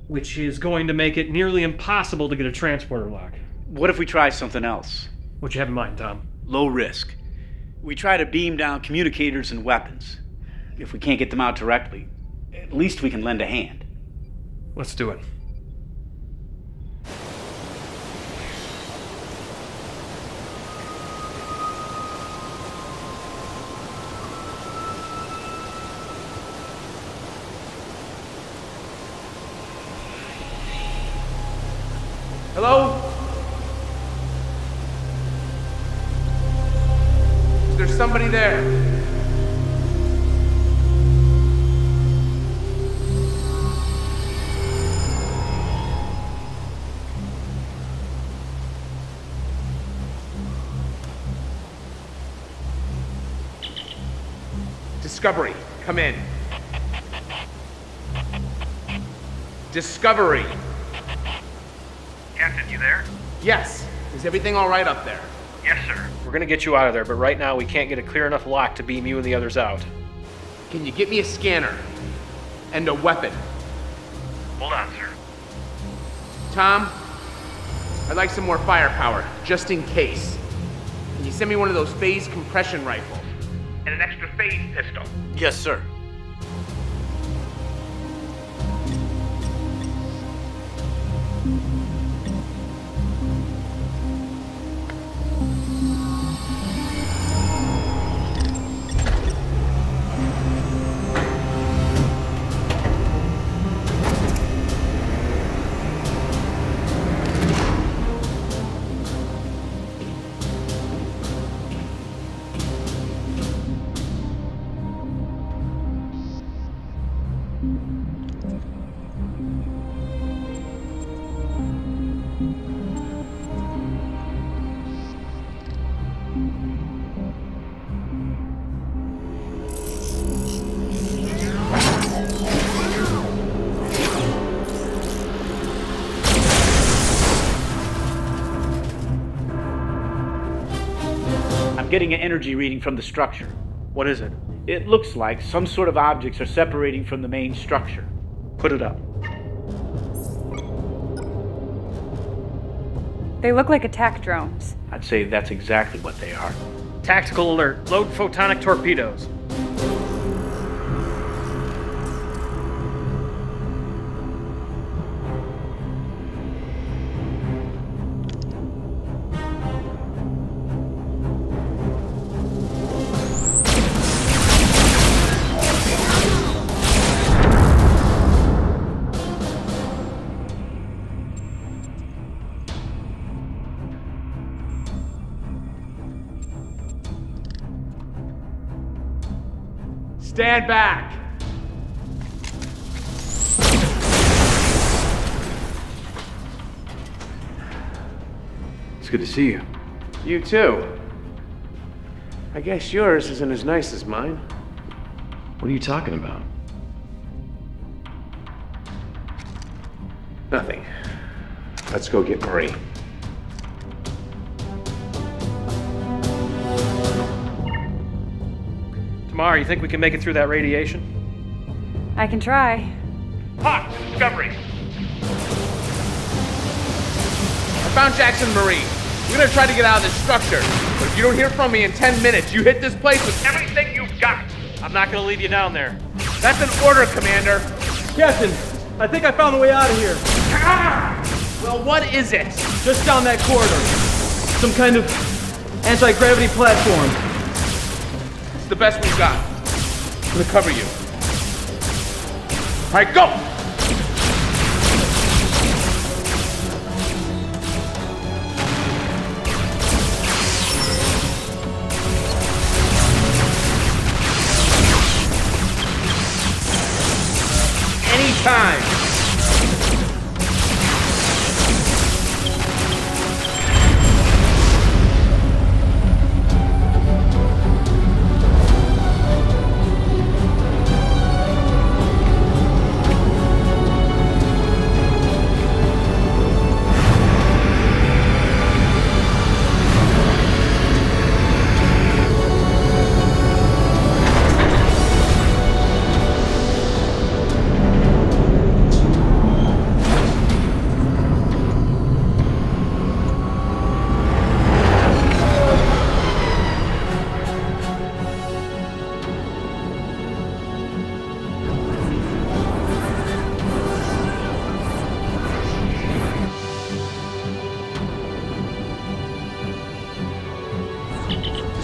Which is going to make it nearly impossible to get a transporter lock. What if we try something else? What you have in mind, Tom? Low risk. We try to beam down communicators and weapons. If we can't get them out directly, at least we can lend a hand. Let's do it. Hello? Is there somebody there? Discovery, come in. Discovery. Captain, you there? Yes. Is everything all right up there? Yes, sir. We're gonna get you out of there, but right now we can't get a clear enough lock to beam you and the others out. Can you get me a scanner? And a weapon? Hold on, sir. Tom, I'd like some more firepower, just in case. Can you send me one of those phase compression rifles? And an extra phase pistol. Yes, sir. Getting an energy reading from the structure. What is it? It looks like some sort of objects are separating from the main structure. Put it up. They look like attack drones. I'd say that's exactly what they are. Tactical alert. Load photonic torpedoes. Stand back! It's good to see you. You too. I guess yours isn't as nice as mine. What are you talking about? Nothing. Let's go get Marie. Tomorrow, you think we can make it through that radiation? I can try. Hawk, Discovery. I found Jackson and Marie. We're gonna try to get out of this structure. But if you don't hear from me in 10 minutes, you hit this place with everything you've got. I'm not gonna leave you down there. That's an order, Commander. Captain, I think I found the way out of here. Well, what is it? Just down that corridor. Some kind of anti-gravity platform. It's the best we've got. I'm gonna cover you. All right, go! Anytime!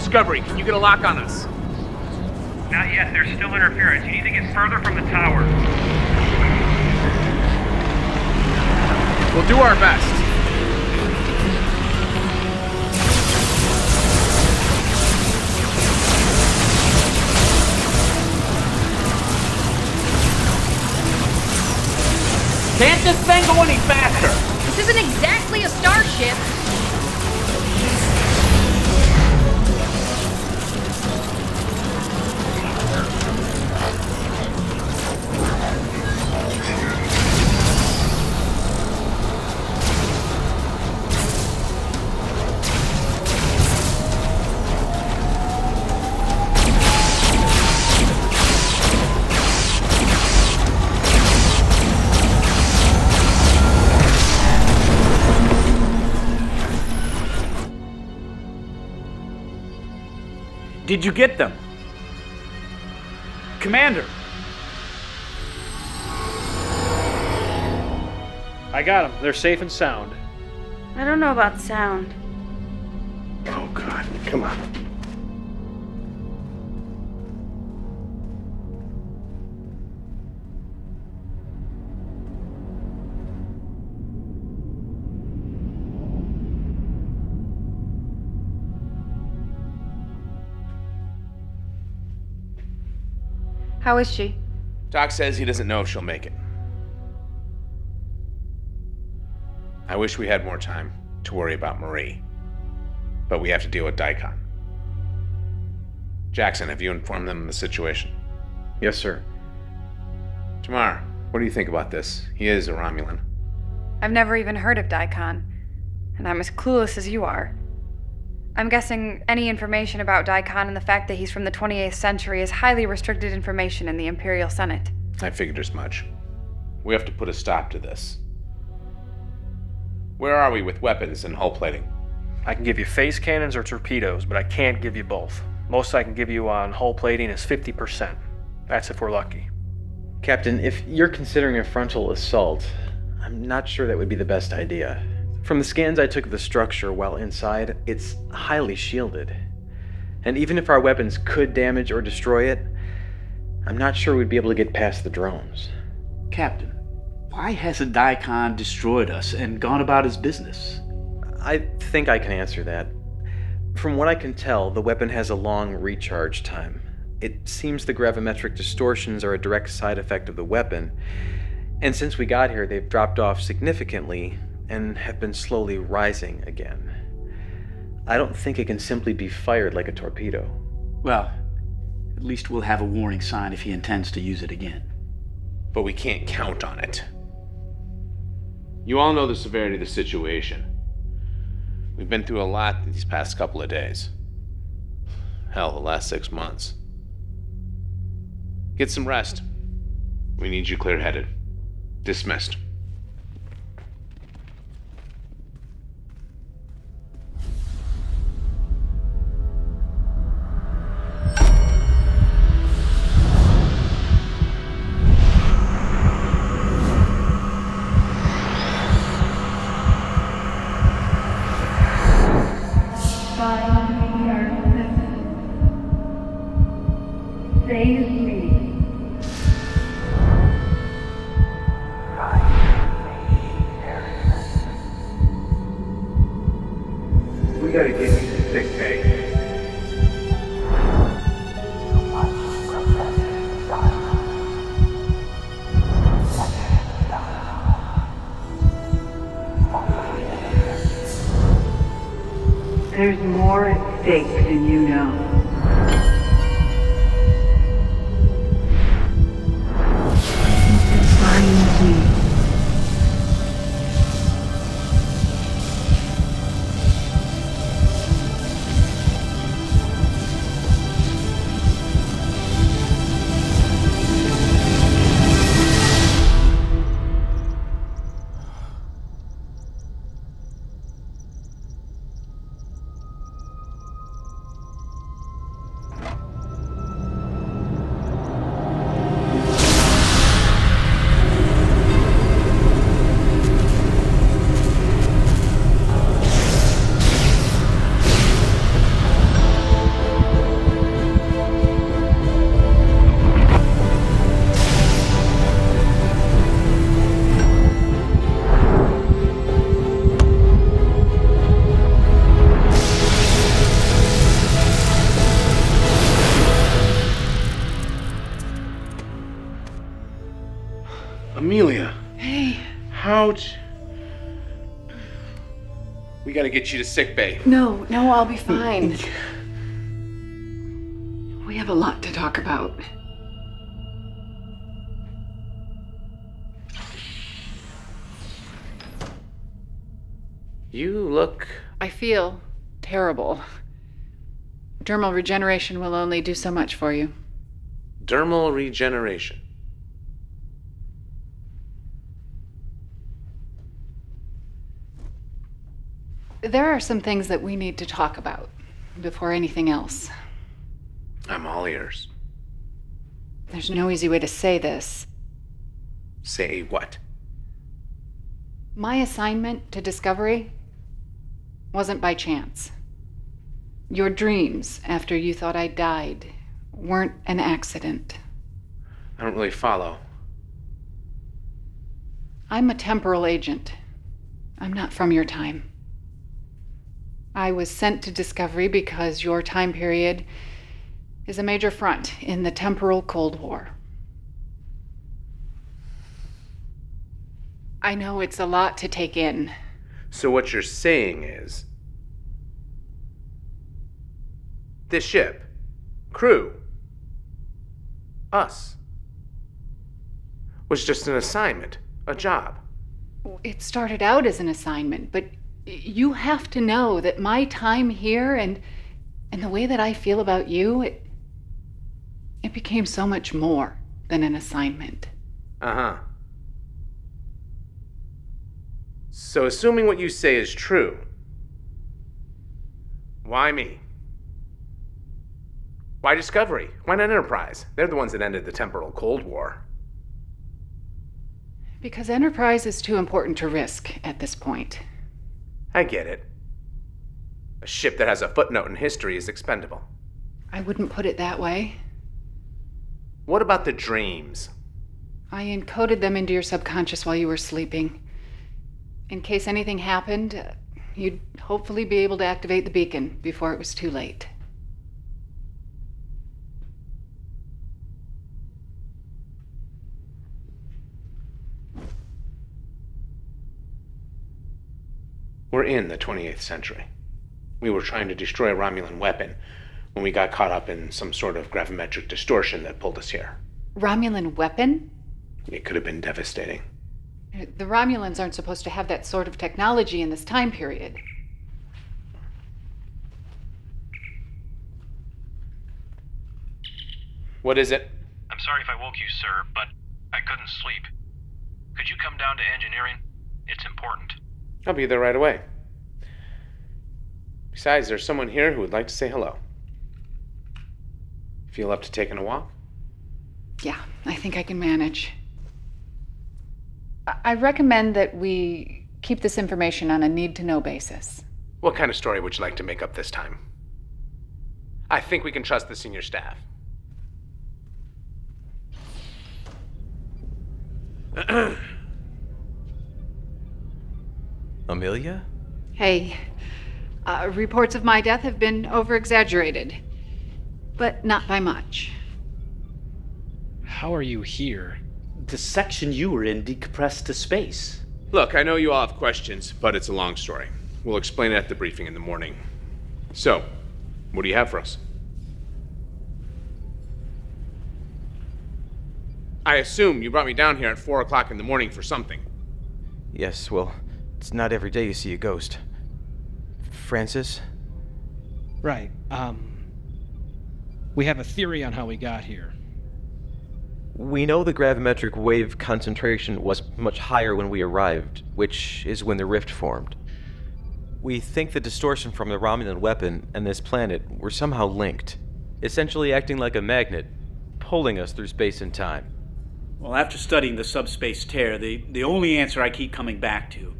Discovery, can you get a lock on us? Not yet, there's still interference. You need to get further from the tower. We'll do our best. Can't this thing go any faster? This isn't exactly a starship. Did you get them? Commander! I got them. They're safe and sound. I don't know about sound. Oh, God. Come on. How is she? Doc says he doesn't know if she'll make it. I wish we had more time to worry about Marie. But we have to deal with Daikon. Jackson, have you informed them of the situation? Yes, sir. Tamar, what do you think about this? He is a Romulan. I've never even heard of Daikon, and I'm as clueless as you are. I'm guessing any information about Daikon and the fact that he's from the 28th century is highly restricted information in the Imperial Senate. I figured as much. We have to put a stop to this. Where are we with weapons and hull plating? I can give you phase cannons or torpedoes, but I can't give you both. Most I can give you on hull plating is 50%. That's if we're lucky. Captain, if you're considering a frontal assault, I'm not sure that would be the best idea. From the scans I took of the structure while inside, it's highly shielded. And even if our weapons could damage or destroy it, I'm not sure we'd be able to get past the drones. Captain, why hasn't Daikon destroyed us and gone about his business? I think I can answer that. From what I can tell, the weapon has a long recharge time. It seems the gravimetric distortions are a direct side effect of the weapon, and since we got here, they've dropped off significantly and have been slowly rising again. I don't think it can simply be fired like a torpedo. Well, at least we'll have a warning sign if he intends to use it again. But we can't count on it. You all know the severity of the situation. We've been through a lot these past couple of days. Hell, the last 6 months. Get some rest. We need you clear-headed. Dismissed. Save me. We gotta get you to sick bay. There's more at stake than you know. Find me. Amelia. Hey. We gotta get you to sickbay. No, I'll be fine. We have a lot to talk about. You look... I feel terrible. Dermal regeneration will only do so much for you. Dermal regeneration. There are some things that we need to talk about before anything else. I'm all ears. There's no easy way to say this. Say what? My assignment to Discovery wasn't by chance. Your dreams after you thought I died weren't an accident. I don't really follow. I'm a temporal agent. I'm not from your time. I was sent to Discovery because your time period is a major front in the temporal Cold War. I know it's a lot to take in. So what you're saying is... this ship, crew, us, was just an assignment, a job. It started out as an assignment, but you have to know that my time here and the way that I feel about you, it became so much more than an assignment. Uh-huh. So assuming what you say is true, why me? Why Discovery? Why not Enterprise? They're the ones that ended the temporal Cold War. Because Enterprise is too important to risk at this point. I get it. A ship that has a footnote in history is expendable. I wouldn't put it that way. What about the dreams? I encoded them into your subconscious while you were sleeping. In case anything happened, you'd hopefully be able to activate the beacon before it was too late. We're in the 28th century. We were trying to destroy a Romulan weapon when we got caught up in some sort of gravimetric distortion that pulled us here. Romulan weapon? It could have been devastating. The Romulans aren't supposed to have that sort of technology in this time period. What is it? I'm sorry if I woke you, sir, but I couldn't sleep. Could you come down to engineering? It's important. I'll be there right away. Besides, there's someone here who would like to say hello. Feel up to taking a walk? Yeah, I think I can manage. I recommend that we keep this information on a need-to-know basis. What kind of story would you like to make up this time? I think we can trust the senior staff. Amelia? Hey, reports of my death have been over-exaggerated, but not by much. How are you here? The section you were in decompressed to space. Look, I know you all have questions, but it's a long story. We'll explain it at the briefing in the morning. So, what do you have for us? I assume you brought me down here at 4 o'clock in the morning for something. Yes, well, it's not every day you see a ghost. Francis? Right, we have a theory on how we got here. We know the gravimetric wave concentration was much higher when we arrived, which is when the rift formed. We think the distortion from the Romulan weapon and this planet were somehow linked, essentially acting like a magnet, pulling us through space and time. Well, after studying the subspace tear, the only answer I keep coming back to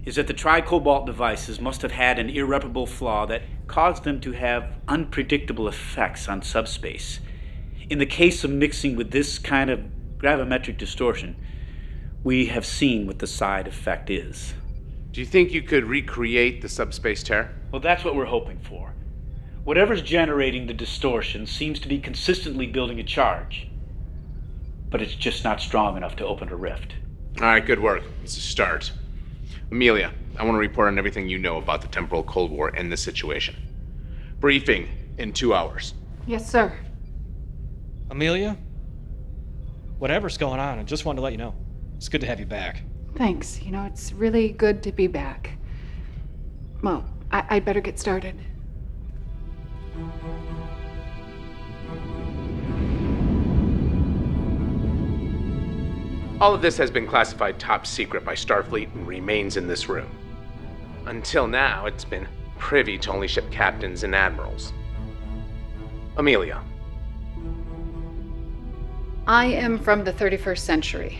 is that the tri-cobalt devices must have had an irreparable flaw that caused them to have unpredictable effects on subspace. In the case of mixing with this kind of gravimetric distortion, we have seen what the side effect is. Do you think you could recreate the subspace tear? Well, that's what we're hoping for. Whatever's generating the distortion seems to be consistently building a charge, but it's just not strong enough to open a rift. All right, good work. It's a start. Amelia, I want to report on everything you know about the temporal Cold War and this situation. Briefing in 2 hours. Yes, sir. Amelia? Whatever's going on, I just wanted to let you know. It's good to have you back. Thanks. You know, it's really good to be back. Well, I'd better get started. All of this has been classified top secret by Starfleet and remains in this room. Until now, it's been privy to only ship captains and admirals. Amelia. I am from the 31st century.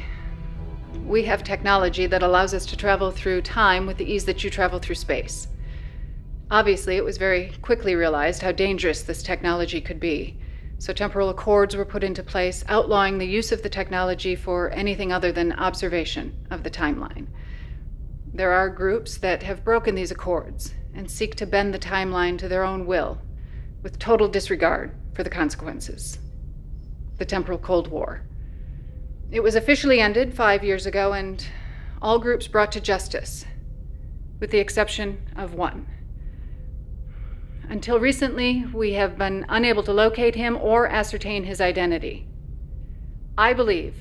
We have technology that allows us to travel through time with the ease that you travel through space. Obviously, it was very quickly realized how dangerous this technology could be. So temporal accords were put into place, outlawing the use of the technology for anything other than observation of the timeline. There are groups that have broken these accords and seek to bend the timeline to their own will, with total disregard for the consequences. The temporal Cold War. It was officially ended 5 years ago, and all groups brought to justice, with the exception of one. Until recently, we have been unable to locate him or ascertain his identity. I believe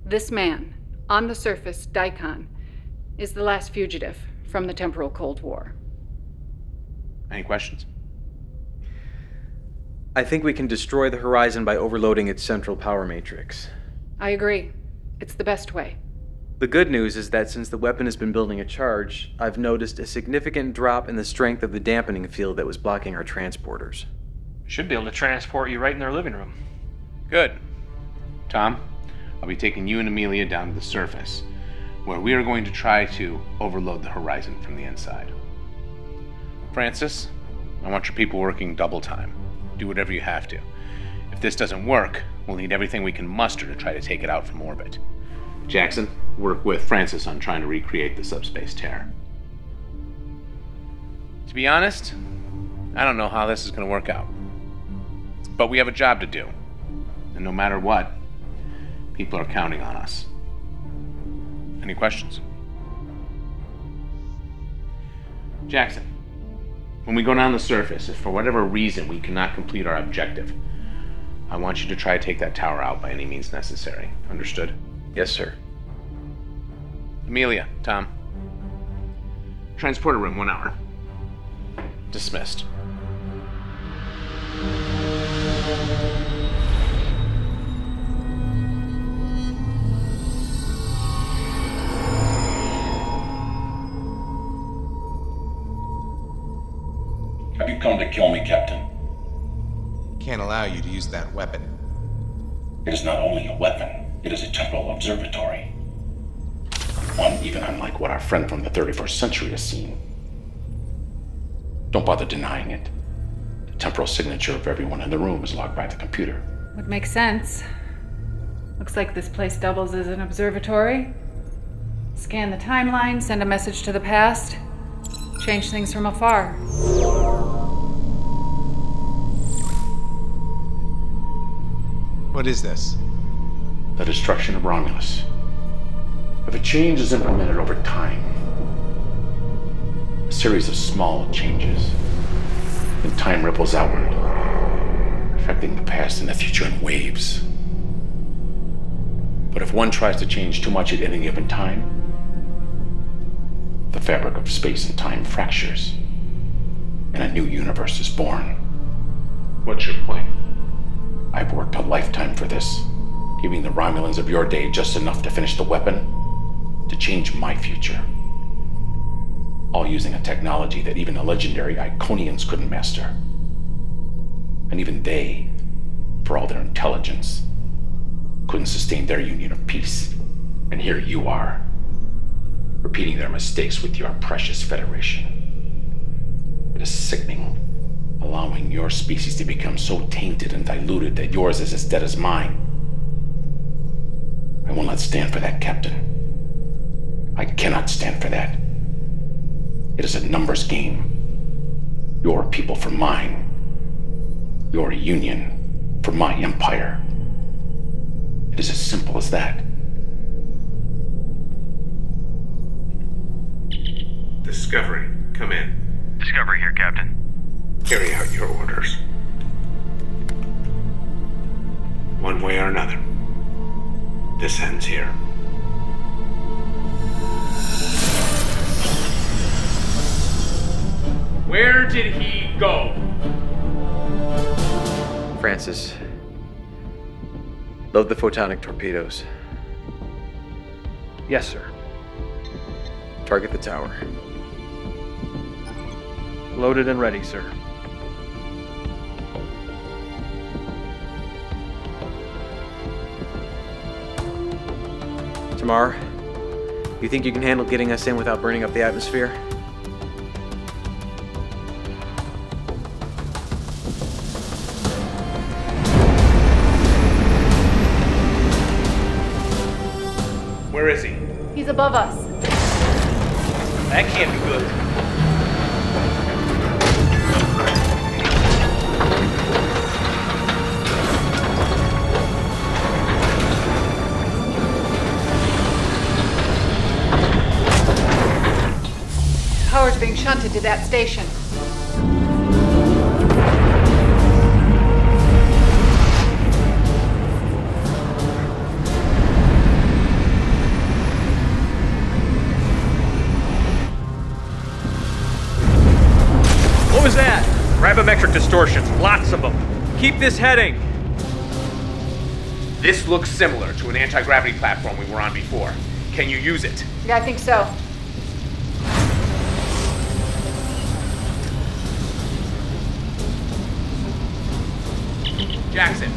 this man, on the surface, Daikon, is the last fugitive from the temporal Cold War. Any questions? I think we can destroy the Horizon by overloading its central power matrix. I agree. It's the best way. The good news is that since the weapon has been building a charge, I've noticed a significant drop in the strength of the dampening field that was blocking our transporters. Should be able to transport you right in their living room. Good. Tom, I'll be taking you and Amelia down to the surface, where we are going to try to overload the Horizon from the inside. Francis, I want your people working double time. Do whatever you have to. If this doesn't work, we'll need everything we can muster to try to take it out from orbit. Jackson, work with Francis on trying to recreate the subspace tear. To be honest, I don't know how this is going to work out. But we have a job to do. And no matter what, people are counting on us. Any questions? Jackson, when we go down the surface, if for whatever reason we cannot complete our objective, I want you to try to take that tower out by any means necessary. Understood? Yes, sir. Amelia, Tom. Transporter room, 1 hour. Dismissed. Have you come to kill me, Captain? Can't allow you to use that weapon. It is not only a weapon, it is a temporal observatory. One even unlike what our friend from the 31st century has seen. Don't bother denying it. The temporal signature of everyone in the room is logged by the computer. Would make sense. Looks like this place doubles as an observatory. Scan the timeline, send a message to the past, change things from afar. What is this? The destruction of Romulus. If a change is implemented over time, a series of small changes, then time ripples outward, affecting the past and the future in waves. But if one tries to change too much at any given time, the fabric of space and time fractures, and a new universe is born. What's your point? I've worked a lifetime for this, giving the Romulans of your day just enough to finish the weapon, to change my future. All using a technology that even the legendary Iconians couldn't master. And even they, for all their intelligence, couldn't sustain their union of peace. And here you are, repeating their mistakes with your precious Federation. It is sickening, allowing your species to become so tainted and diluted that yours is as dead as mine. I will not stand for that, Captain. I cannot stand for that. It is a numbers game. Your people for mine. Your union for my empire. It is as simple as that. Discovery, come in. Discovery here, Captain. Carry out your orders. One way or another, this ends here. Where did he go? Francis, load the photonic torpedoes. Yes, sir. Target the tower. Loaded and ready, sir. Tamar, you think you can handle getting us in without burning up the atmosphere? Where is he? He's above us. That can't be good. Power's being shunted to that station. What was that? Gravimetric distortions, lots of them. Keep this heading. This looks similar to an anti-gravity platform we were on before. Can you use it? Yeah, I think so. Jackson.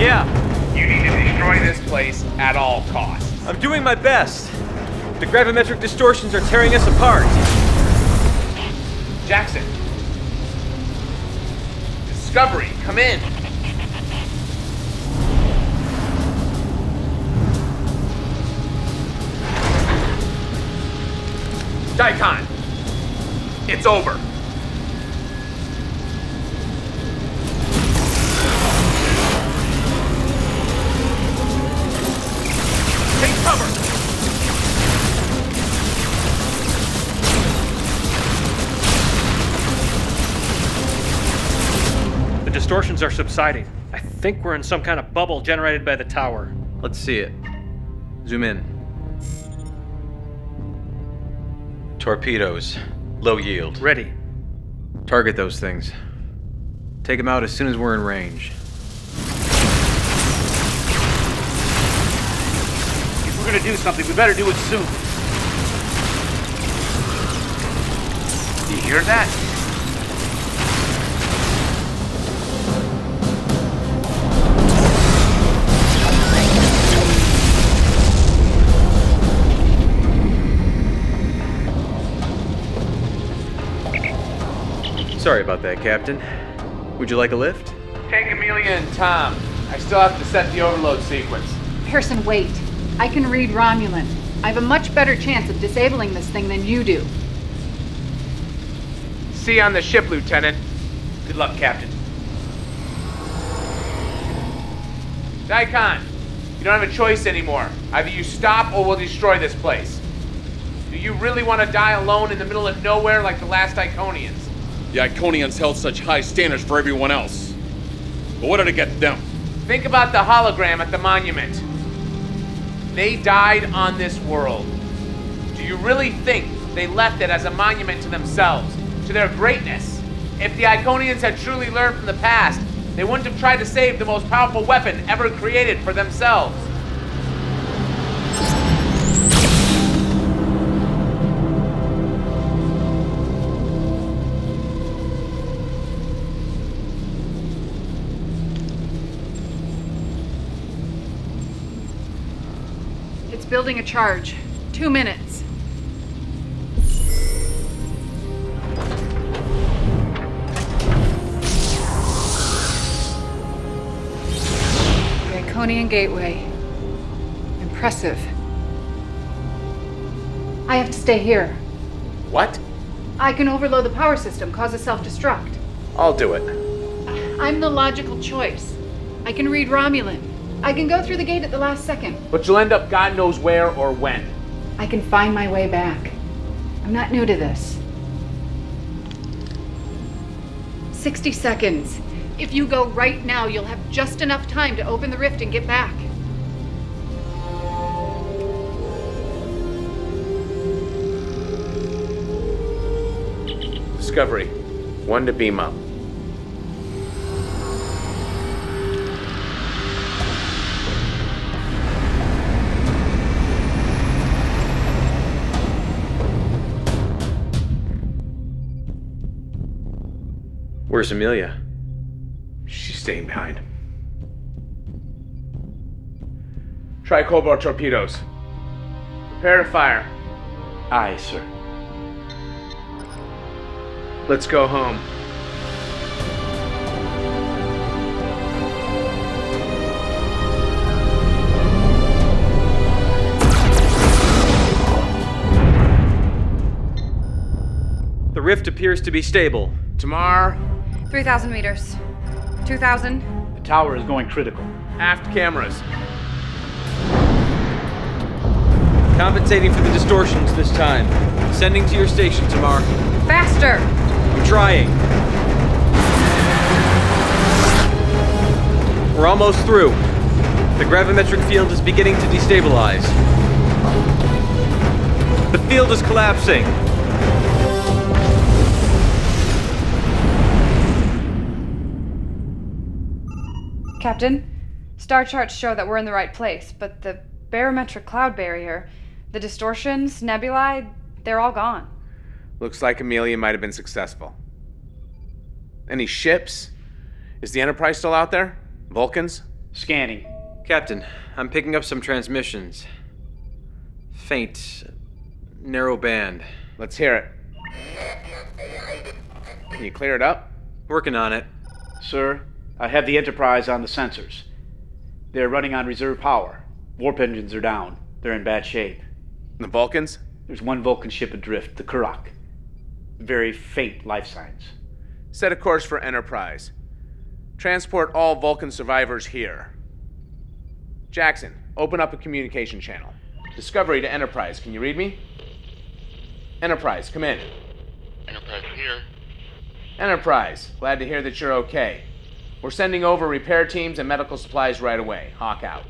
Yeah. You need to destroy this place at all costs. I'm doing my best. The gravimetric distortions are tearing us apart. Jackson. Discovery, come in. Daikon. It's over. Take cover. distortions are subsiding. I think we're in some kind of bubble generated by the tower. Let's see it. Zoom in. Torpedoes. Low yield. Ready. Target those things. Take them out as soon as we're in range. If we're gonna do something, we better do it soon. Do you hear that? Sorry about that, Captain. Would you like a lift? Take Amelia and Tom. I still have to set the overload sequence. Pearson, wait. I can read Romulan. I have a much better chance of disabling this thing than you do. See you on the ship, Lieutenant. Good luck, Captain. Daikon, you don't have a choice anymore. Either you stop or we'll destroy this place. Do you really want to die alone in the middle of nowhere like the last Iconians? The Iconians held such high standards for everyone else. But what did it get them? Think about the hologram at the monument. They died on this world. Do you really think they left it as a monument to themselves, to their greatness? If the Iconians had truly learned from the past, they wouldn't have tried to save the most powerful weapon ever created for themselves. Building a charge. 2 minutes. The Iconian Gateway. Impressive. I have to stay here. What? I can overload the power system, cause a self-destruct. I'll do it. I'm the logical choice. I can read Romulan. I can go through the gate at the last second. But you'll end up God knows where or when. I can find my way back. I'm not new to this. 60 seconds. If you go right now, you'll have just enough time to open the rift and get back. Discovery. 1 to beam up. Where's Amelia? She's staying behind. Try Cobalt torpedoes. Prepare to fire. Aye, sir. Let's go home. The rift appears to be stable. Tamar. 3,000 meters. 2,000. The tower is going critical. Aft cameras. Compensating for the distortions this time. Sending to your station, Tamar. Faster! I'm trying. We're almost through. The gravimetric field is beginning to destabilize. The field is collapsing. Captain, star charts show that we're in the right place, but the barometric cloud barrier, the distortions, nebulae, they're all gone. Looks like Amelia might have been successful. Any ships? Is the Enterprise still out there? Vulcans? Scanning. Captain, I'm picking up some transmissions. Faint, narrow band. Let's hear it. Can you clear it up? Working on it. Sir, I have the Enterprise on the sensors. They're running on reserve power. Warp engines are down. They're in bad shape. The Vulcans? There's one Vulcan ship adrift, the Kurok. Very faint life signs. Set a course for Enterprise. Transport all Vulcan survivors here. Jackson, open up a communication channel. Discovery to Enterprise. Can you read me? Enterprise, come in. Enterprise here. Enterprise, glad to hear that you're okay. We're sending over repair teams and medical supplies right away. Hawk out.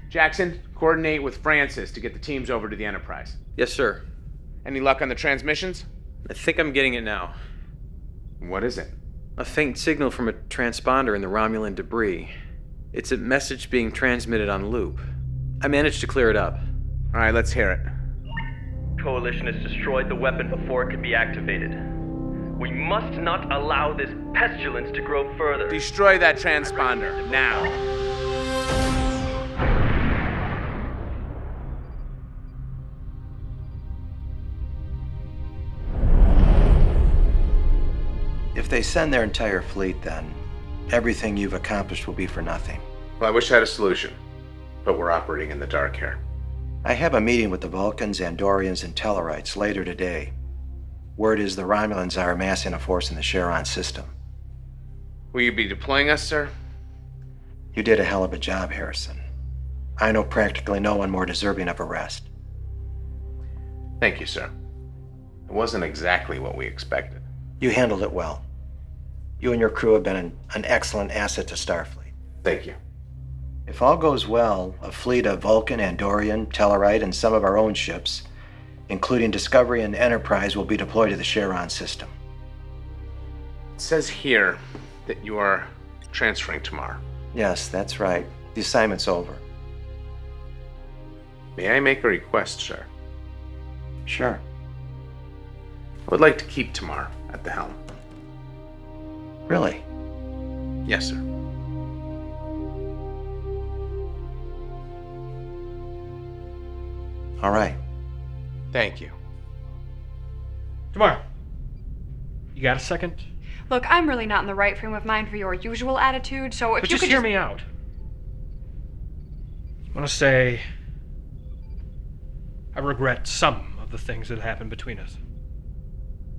Jackson, coordinate with Francis to get the teams over to the Enterprise. Yes, sir. Any luck on the transmissions? I think I'm getting it now. What is it? A faint signal from a transponder in the Romulan debris. It's a message being transmitted on loop. I managed to clear it up. All right, let's hear it. Coalition has destroyed the weapon before it can be activated. We must not allow this pestilence to grow further. Destroy that transponder, now. If they send their entire fleet, then everything you've accomplished will be for nothing. Well, I wish I had a solution, but we're operating in the dark here. I have a meeting with the Vulcans, Andorians, and Tellarites later today. Word is the Romulans are amassing a force in the Charon system. Will you be deploying us, sir? You did a hell of a job, Harrison. I know practically no one more deserving of a rest. Thank you, sir. It wasn't exactly what we expected. You handled it well. You and your crew have been an excellent asset to Starfleet. Thank you. If all goes well, a fleet of Vulcan, Andorian, Tellarite, and some of our own ships, including Discovery and Enterprise, will be deployed to the Charon system. It says here that you are transferring tomorrow. Yes, that's right. The assignment's over. May I make a request, sir? Sure. I would like to keep Tamar at the helm. Really? Yes, sir. All right. Thank you. Tamar, you got a second? Look, I'm really not in the right frame of mind for your usual attitude, so if But you just could hear me out. I want to say I regret some of the things that happened between us.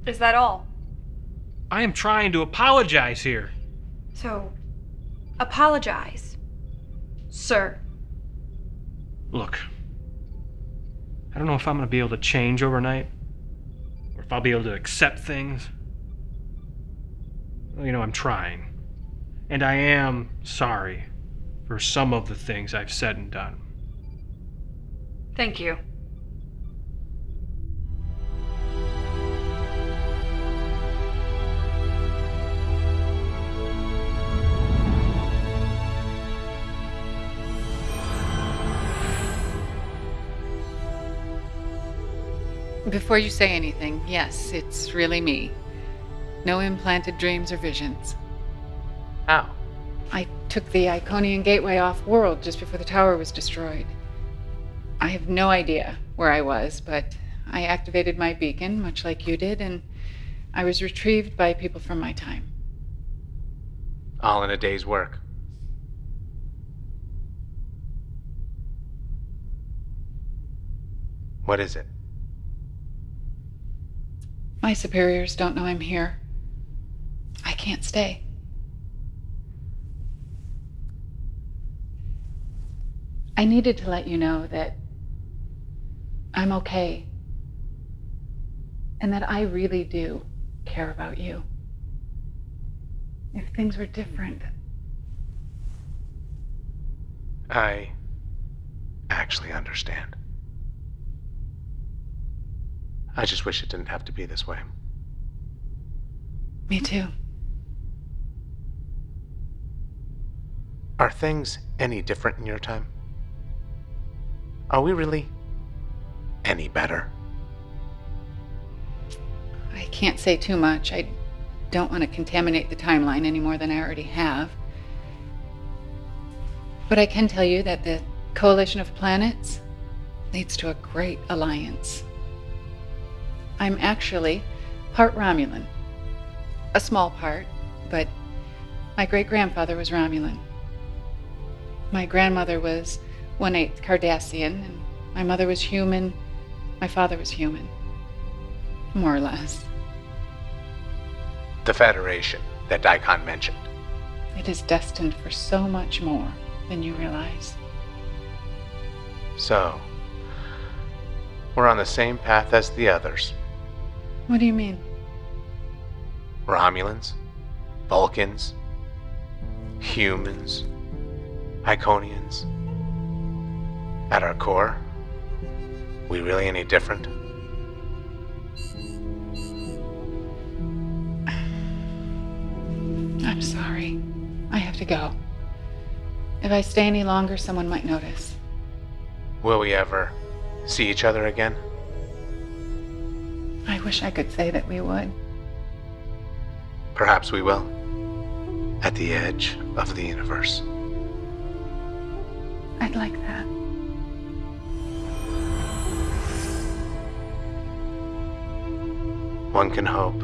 Is that all? I am trying to apologize here. So, apologize, sir. Look, I don't know if I'm going to be able to change overnight, or if I'll be able to accept things. Well, you know, I'm trying. And I am sorry for some of the things I've said and done. Thank you. Before you say anything, yes, it's really me. No implanted dreams or visions. How? I took the Iconian Gateway off-world just before the tower was destroyed. I have no idea where I was, but I activated my beacon, much like you did, and I was retrieved by people from my time. All in a day's work. What is it? My superiors don't know I'm here. I can't stay. I needed to let you know that I'm okay. And that I really do care about you. If things were different. I actually understand. I just wish it didn't have to be this way. Me too. Are things any different in your time? Are we really any better? I can't say too much. I don't want to contaminate the timeline any more than I already have. But I can tell you that the coalition of planets leads to a great alliance. I'm actually part Romulan. A small part, but my great-grandfather was Romulan. My grandmother was 1/8 Cardassian, and my mother was human. My father was human. More or less. The Federation that Daikon mentioned. It is destined for so much more than you realize. So, we're on the same path as the others. What do you mean? Romulans, Vulcans, humans, Iconians. At our core, we really any different? I'm sorry. I have to go. If I stay any longer, someone might notice. Will we ever see each other again? I wish I could say that we would. Perhaps we will. At the edge of the universe. I'd like that. One can hope.